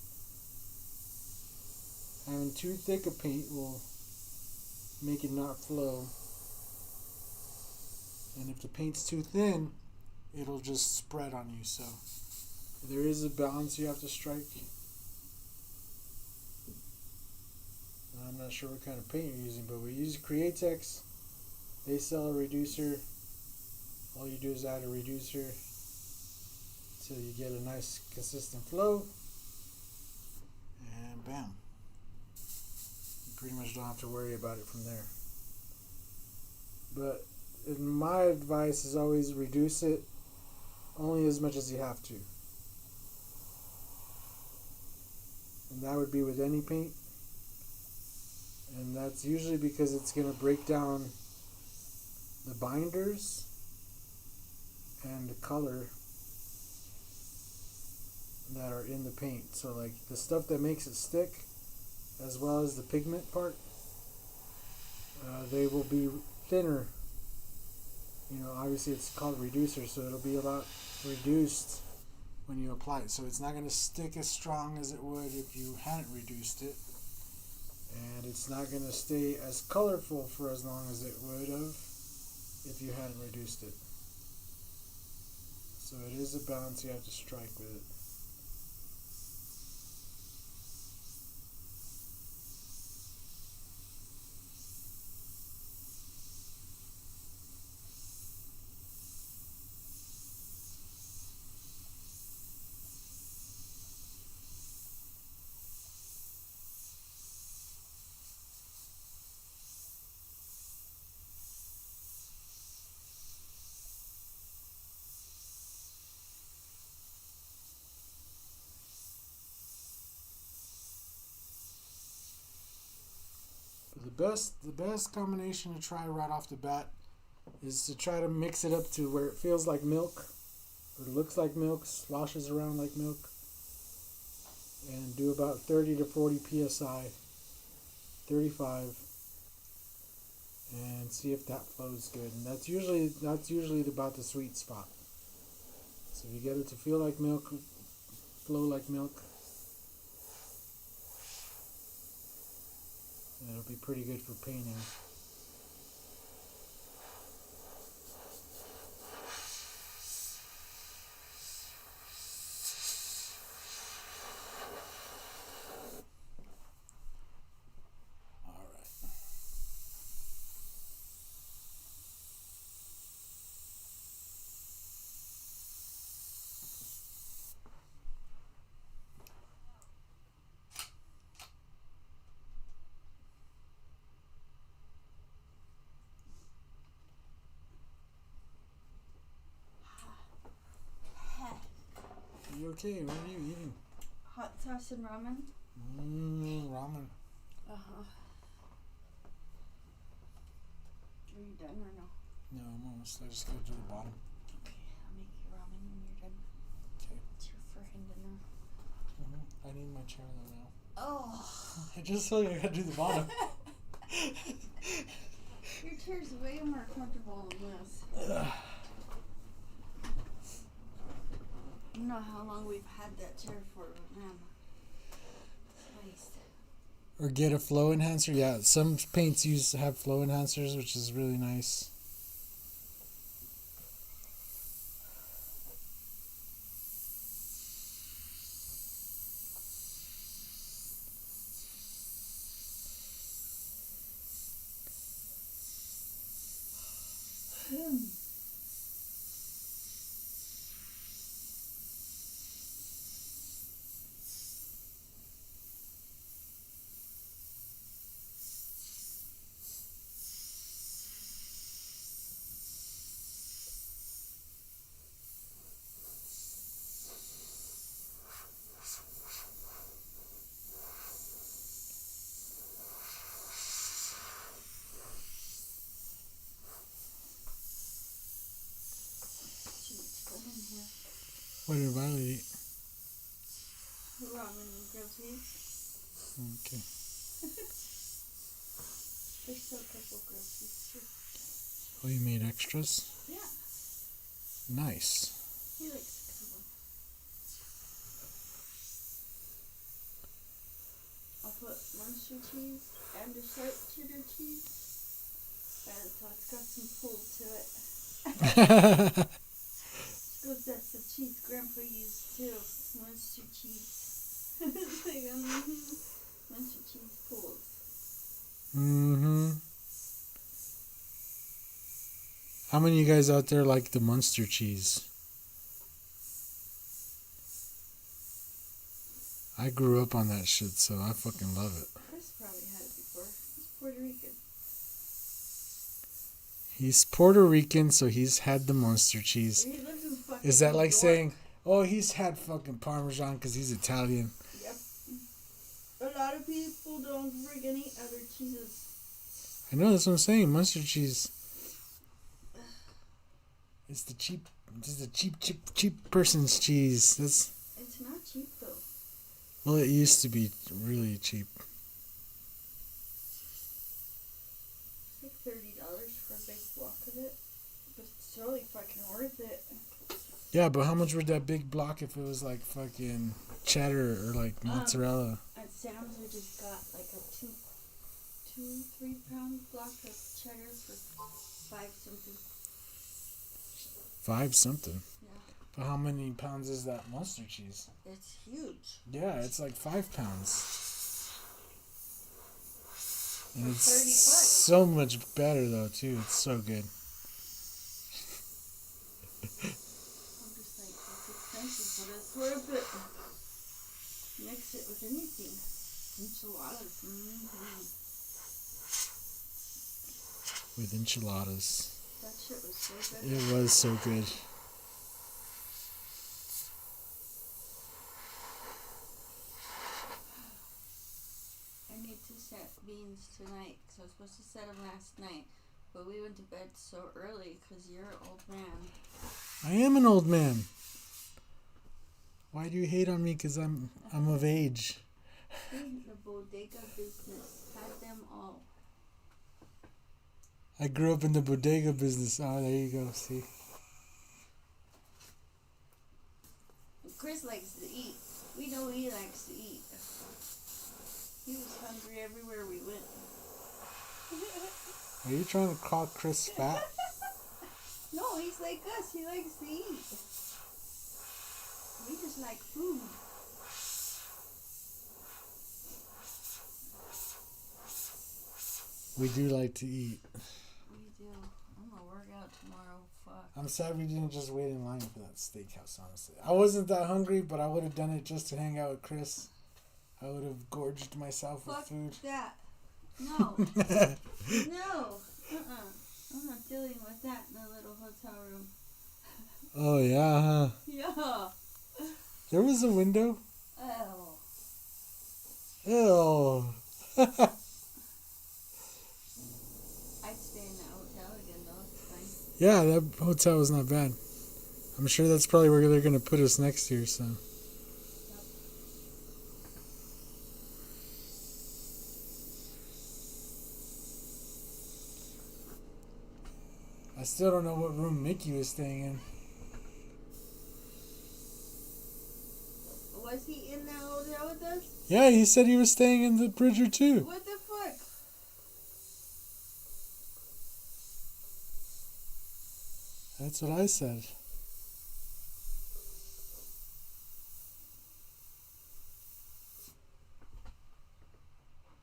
Speaker 4: having too thick a paint will make it not flow, and if the paint's too thin, it'll just spread on you. So there is a balance you have to strike. I'm not sure what kind of paint you're using, but we use Createx. They sell a reducer. All you do is add a reducer till you get a nice consistent flow, and bam, you pretty much don't have to worry about it from there. But my advice is always reduce it only as much as you have to, and that would be with any paint. And that's usually because it's going to break down the binders and the color that are in the paint. So like the stuff that makes it stick, as well as the pigment part, they will be thinner. You know, obviously it's called reducer, so it'll be a lot reduced when you apply it. So it's not going to stick as strong as it would if you hadn't reduced it. And it's not going to stay as colorful for as long as it would have if you hadn't reduced it. So it is a balance you have to strike with it. best combination to try right off the bat is to try to mix it up to where it feels like milk, or looks like milk, sloshes around like milk, and do about 30 to 40 psi, 35, and see if that flows good. And that's usually about the sweet spot. So if you get it to feel like milk, flow like milk, it'll be pretty good for painting. You okay? What are you eating?
Speaker 6: Hot sauce and ramen.
Speaker 4: Ramen.
Speaker 6: Are you done or no?
Speaker 4: No, I'm almost. I just gotta do the bottom.
Speaker 6: Okay, I'll make you ramen when you're done.
Speaker 4: Okay.
Speaker 6: It's your friend dinner.
Speaker 4: I need my chair though now.
Speaker 6: Oh.
Speaker 4: I just told you I gotta do the bottom.
Speaker 6: Your chair's way more comfortable than this. I don't know how long we've had that chair for, but man, it's nice.
Speaker 4: Or get a flow enhancer. Yeah, some paints have flow enhancers, which is really nice. What did Violet eat?
Speaker 6: Ramen and grilled cheese.
Speaker 4: Okay.
Speaker 6: There's still a couple grilled cheese too.
Speaker 4: Oh, you made extras?
Speaker 6: Yeah,
Speaker 4: Nice.
Speaker 6: he likes a couple. I'll put Munster cheese and a sharp cheddar cheese. And so it's got some pull to it. Goes, that's the cheese Grandpa used too. Munster cheese. It's like, Munster cheese pulls.
Speaker 4: How many of you guys out there like the Munster cheese? I grew up on that shit, so I fucking love it.
Speaker 6: Chris probably had it before. He's Puerto Rican.
Speaker 4: He's Puerto Rican, so he's had the Munster cheese.
Speaker 6: He lives in fucking
Speaker 4: Is that
Speaker 6: New
Speaker 4: like
Speaker 6: York.
Speaker 4: saying, oh, he's had fucking Parmesan because he's Italian?
Speaker 6: Yep. A lot of people don't friggin' eat other cheeses.
Speaker 4: I know, that's what I'm saying. Munster cheese. It's the cheap person's cheese. That's,
Speaker 6: It's not cheap though.
Speaker 4: well, it used to be really cheap.
Speaker 6: It's like $30 for a big block of it. But it's totally fucking worth it.
Speaker 4: Yeah, but how much would that big block if it was like fucking cheddar or like mozzarella?
Speaker 6: At Sam's we just got like a 3 pound block of cheddar for $5 something.
Speaker 4: 5 something.
Speaker 6: Yeah.
Speaker 4: But how many pounds is that Munster cheese?
Speaker 6: It's huge.
Speaker 4: Yeah, it's like 5 pounds. And
Speaker 6: For
Speaker 4: it's
Speaker 6: 30 bucks.
Speaker 4: so much better though too. It's so good.
Speaker 6: I'm just like, it's expensive, but it's worth it. Mix it with anything. Enchiladas.
Speaker 4: With enchiladas.
Speaker 6: That shit was so good.
Speaker 4: It was so good.
Speaker 6: I need to beans tonight because I was supposed to set them last night. But we went to bed so early because you're an old man.
Speaker 4: I am an old man. Why do you hate on me? Because I'm of age.
Speaker 6: In the bodega business. Had them all.
Speaker 4: I grew up in the bodega business. Oh, there you go. See?
Speaker 6: Chris likes to eat. We know he likes to eat. He was hungry everywhere we went.
Speaker 4: Are you trying to call Chris fat?
Speaker 6: No, he's like us. He likes to eat. We just like food.
Speaker 4: We do like to eat.
Speaker 6: We do. I'm gonna work out tomorrow. Fuck.
Speaker 4: I'm sad we didn't just wait in line for that steakhouse, honestly. I wasn't that hungry, but I would have done it just to hang out with Chris. I would have gorged myself with
Speaker 6: Fuck
Speaker 4: food.
Speaker 6: that. No. No. I'm not dealing with that in the little hotel room.
Speaker 4: Oh, yeah, huh?
Speaker 6: Yeah.
Speaker 4: There was a window.
Speaker 6: Oh.
Speaker 4: Ew.
Speaker 6: I'd stay in that hotel again though. It's fine.
Speaker 4: Yeah, that hotel was not bad. I'm sure that's probably where they're going to put us next year, so. I still don't know what room Mickey was staying in.
Speaker 6: Was he in that hotel with us?
Speaker 4: Yeah, he said he was staying in the Bridger too.
Speaker 6: What the fuck?
Speaker 4: That's what I said.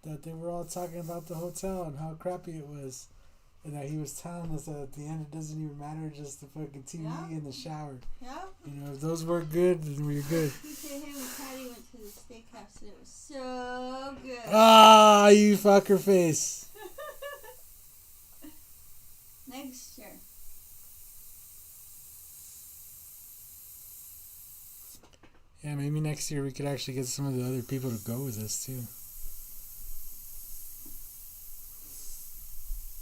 Speaker 4: That they were all talking about the hotel and how crappy it was. And that he was telling us that at the end it doesn't even matter, just the fucking TV and the shower.
Speaker 6: Yeah?
Speaker 4: You know, if those were good, then we're good.
Speaker 6: He said him and Patty went to the steakhouse and it was so good.
Speaker 4: Ah, you fucker face.
Speaker 6: Next year.
Speaker 4: Yeah, maybe next year we could actually get some of the other people to go with us too.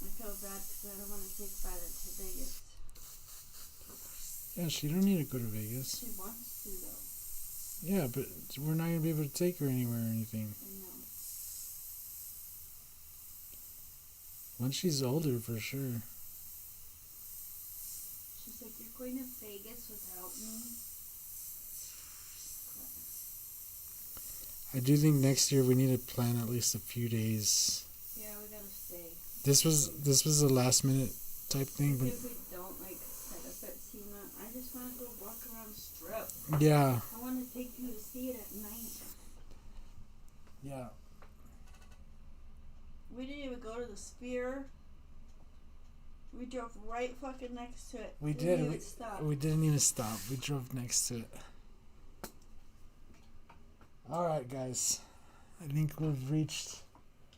Speaker 6: I feel bad because I don't want to take Violet to Vegas.
Speaker 4: Yeah, she don't need to go to Vegas.
Speaker 6: She wants to though.
Speaker 4: Yeah, but we're not gonna be able to take her anywhere or anything.
Speaker 6: I know.
Speaker 4: Once she's older, for sure.
Speaker 6: She's like, you're going to Vegas without me?
Speaker 4: I do think next year we need to plan at least a few days.
Speaker 6: Yeah, we gotta stay.
Speaker 4: This was a last minute type thing, but
Speaker 6: If we don't like set up at SEMA, I just want to go walk around Strip.
Speaker 4: yeah,
Speaker 6: I want to take you to see it at night.
Speaker 4: yeah.
Speaker 6: We didn't even go to the Sphere. We drove right fucking next to it.
Speaker 4: We
Speaker 6: didn't
Speaker 4: did.
Speaker 6: even stop.
Speaker 4: We didn't even stop. We drove next to it. All right, guys. I think we've reached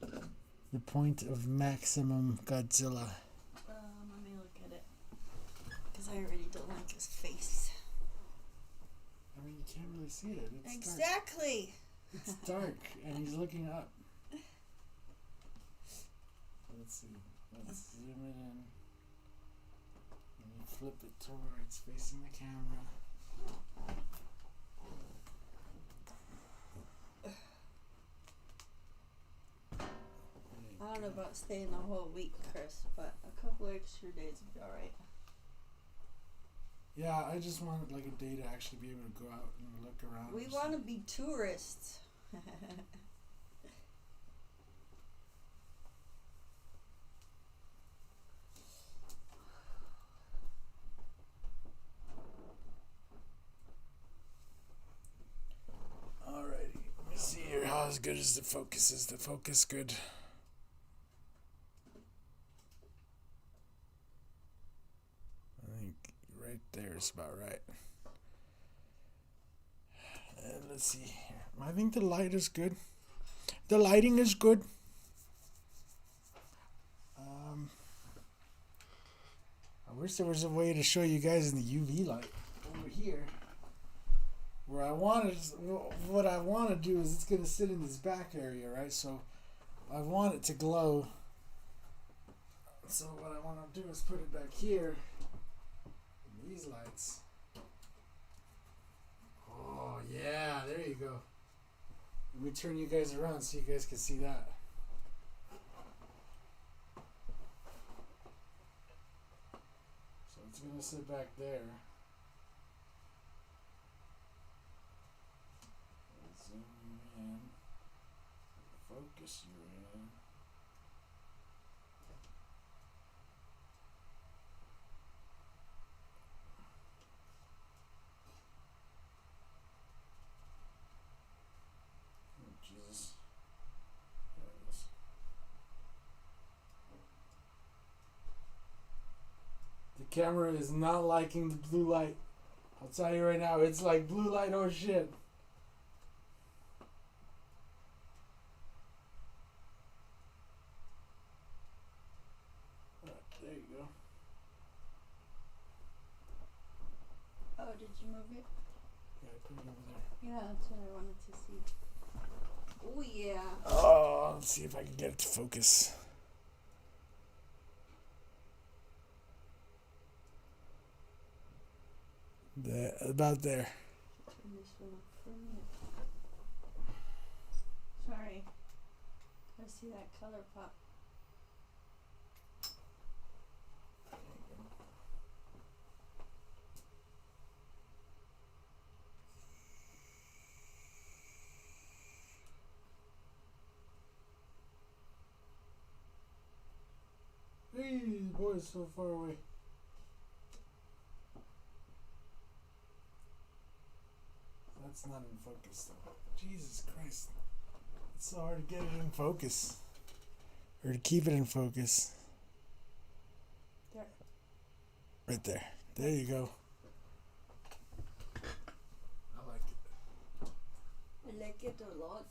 Speaker 4: the point of maximum Godzilla.
Speaker 6: Let me look at it. Because I already don't like his face.
Speaker 4: I mean, you can't really see it. It's
Speaker 6: Exactly.
Speaker 4: dark. It's dark, and he's looking up. Let's see. Let's zoom it in. And you flip it to where it's facing the camera.
Speaker 6: I don't know about staying the whole week, Chris, but a couple extra days would be alright.
Speaker 4: Yeah, I just want like a day to actually be able to go out and look around.
Speaker 6: We want to be tourists.
Speaker 4: Alrighty, let me see here. How as good as the focus is? The focus good? I think right there is about right. And let's see here. I think the light is good. The lighting is good. I wish there was a way to show you guys in the UV light over here. Where I wanted, what I want to do is it's going to sit in this back area, right? So I want it to glow. So what I want to do is put it back here. In these lights. Oh yeah, there you go. Let me turn you guys around so you guys can see that. So it's gonna sit back there. Zoom in. Focus you in. Oh, Jesus. There it is. The camera is not liking the blue light. I'll tell you right now, it's like blue light or shit. There you go.
Speaker 6: Oh, did you move it?
Speaker 4: Yeah, I put it over there.
Speaker 6: Yeah, that's what I wanted to see. Oh yeah.
Speaker 4: Oh, let's see if I can get it to focus. There, about there.
Speaker 6: Turn this one up for a minute. Sorry. I see that color pop.
Speaker 4: Hey, the boy is so far away. That's not in focus though. Jesus Christ. It's so hard to get it in focus. Or to keep it in focus.
Speaker 6: There.
Speaker 4: Right there. There you go. I like it.
Speaker 6: I like it a lot.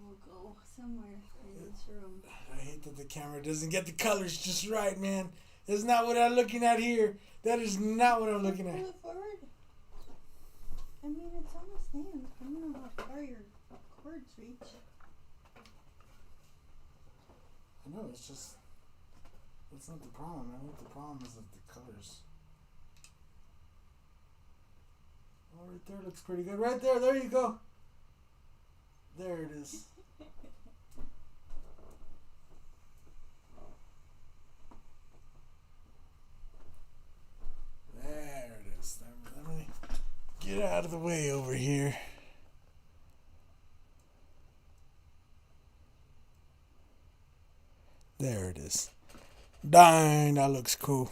Speaker 6: We'll go somewhere in this room.
Speaker 4: I hate that the camera doesn't get the colors just right, man. That's not what I'm looking at here. That is not what I'm looking at.
Speaker 6: Pull it forward. I mean, it's almost in. I don't know how far your cords reach.
Speaker 4: I know, it's just... That's not the problem. I think the problem is with the colors. Oh, right there looks pretty good. Right there, there you go. There it is. There it is. Let me get out of the way over here. There it is. Dang, that looks cool.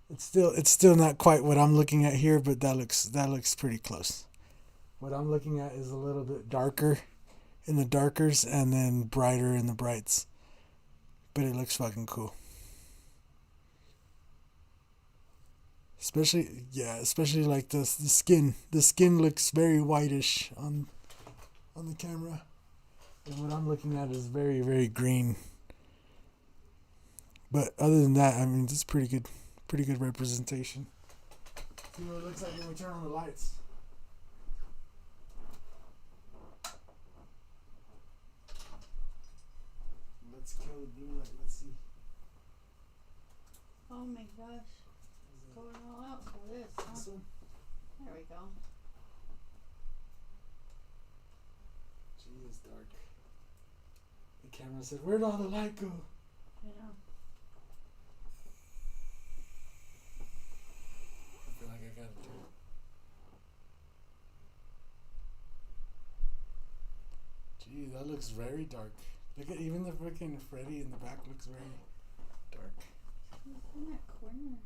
Speaker 4: It's still not quite what I'm looking at here, but that looks pretty close. What I'm looking at is a little bit darker in the darkers and then brighter in the brights. But it looks fucking cool. Especially like the skin. The skin looks very whitish on the camera. And what I'm looking at is very, very green. But other than that, I mean, it's pretty good representation. See what it looks like when we turn on the lights. Let's kill the blue light. Let's see.
Speaker 6: Oh my gosh. Going all out for this, huh?
Speaker 4: This one?
Speaker 6: There we go.
Speaker 4: Gee, it's dark. The camera said, "Where'd all the light go?"
Speaker 6: I know.
Speaker 4: I feel like I gotta do it. Gee, that looks very dark. Look at even the freaking Freddy in the back looks very dark.
Speaker 6: Who's in that corner?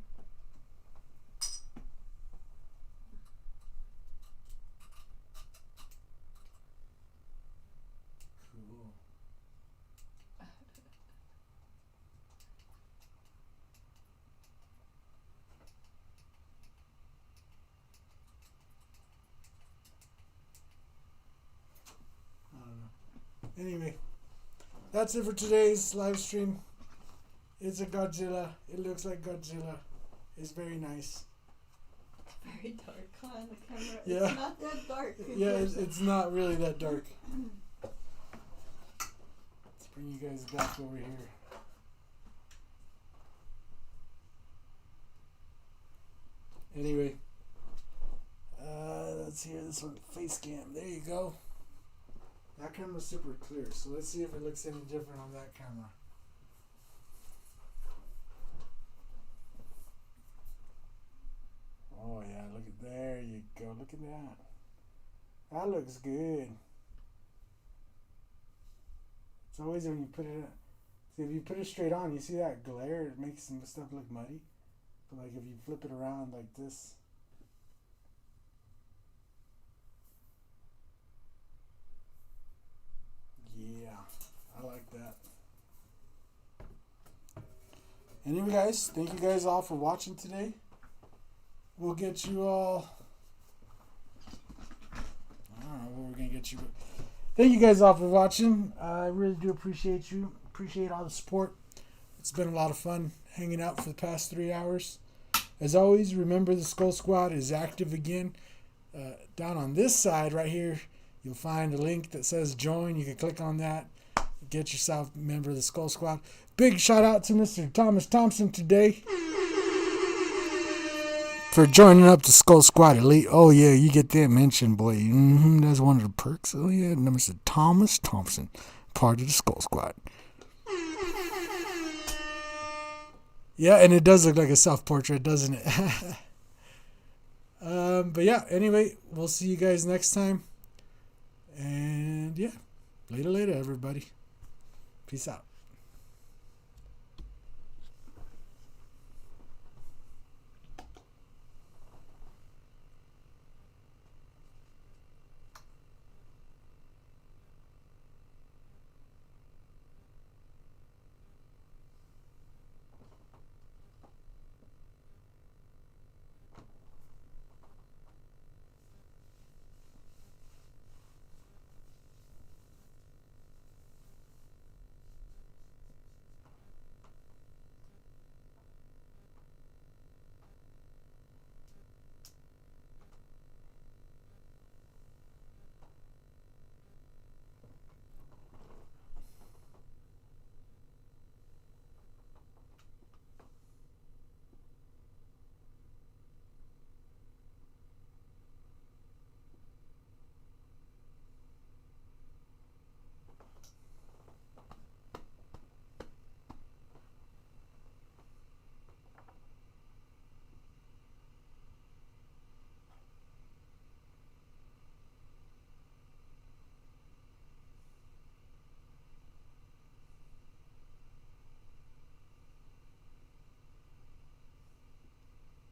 Speaker 4: Cool. I don't know. Anyway, that's it for today's live stream. It's a Godzilla. It looks like Godzilla. It's very nice.
Speaker 6: very dark on the camera.
Speaker 4: Yeah.
Speaker 6: It's not that dark.
Speaker 4: Yeah, it's not really that dark. Let's bring you guys back over here. Anyway, let's hear this one. Face cam. There you go. That camera's super clear, so let's see if it looks any different on that camera. Oh yeah, look at there you go. Look at that. That looks good. It's always when you put it. See, if you put it straight on, you see that glare. It makes some stuff look muddy. But like if you flip it around like this. Yeah, I like that. Anyway, guys, thank you guys all for watching today. We'll get you all. I don't know where we're gonna get you, but thank you guys all for watching. I really do appreciate you. Appreciate all the support. It's been a lot of fun hanging out for the past 3 hours. As always, remember the Skull Squad is active again. Down on this side right here, you'll find a link that says join. You can click on that. Get yourself a member of the Skull Squad. Big shout out to Mr. Thomas Thompson today for joining up the Skull Squad Elite. Oh yeah, you get that mention, boy. That's one of the perks. Oh yeah, Mr. Thomas Thompson, part of the Skull Squad. Yeah, and it does look like a self-portrait, doesn't it? But yeah, anyway, we'll see you guys next time. And yeah, later, everybody. Peace out.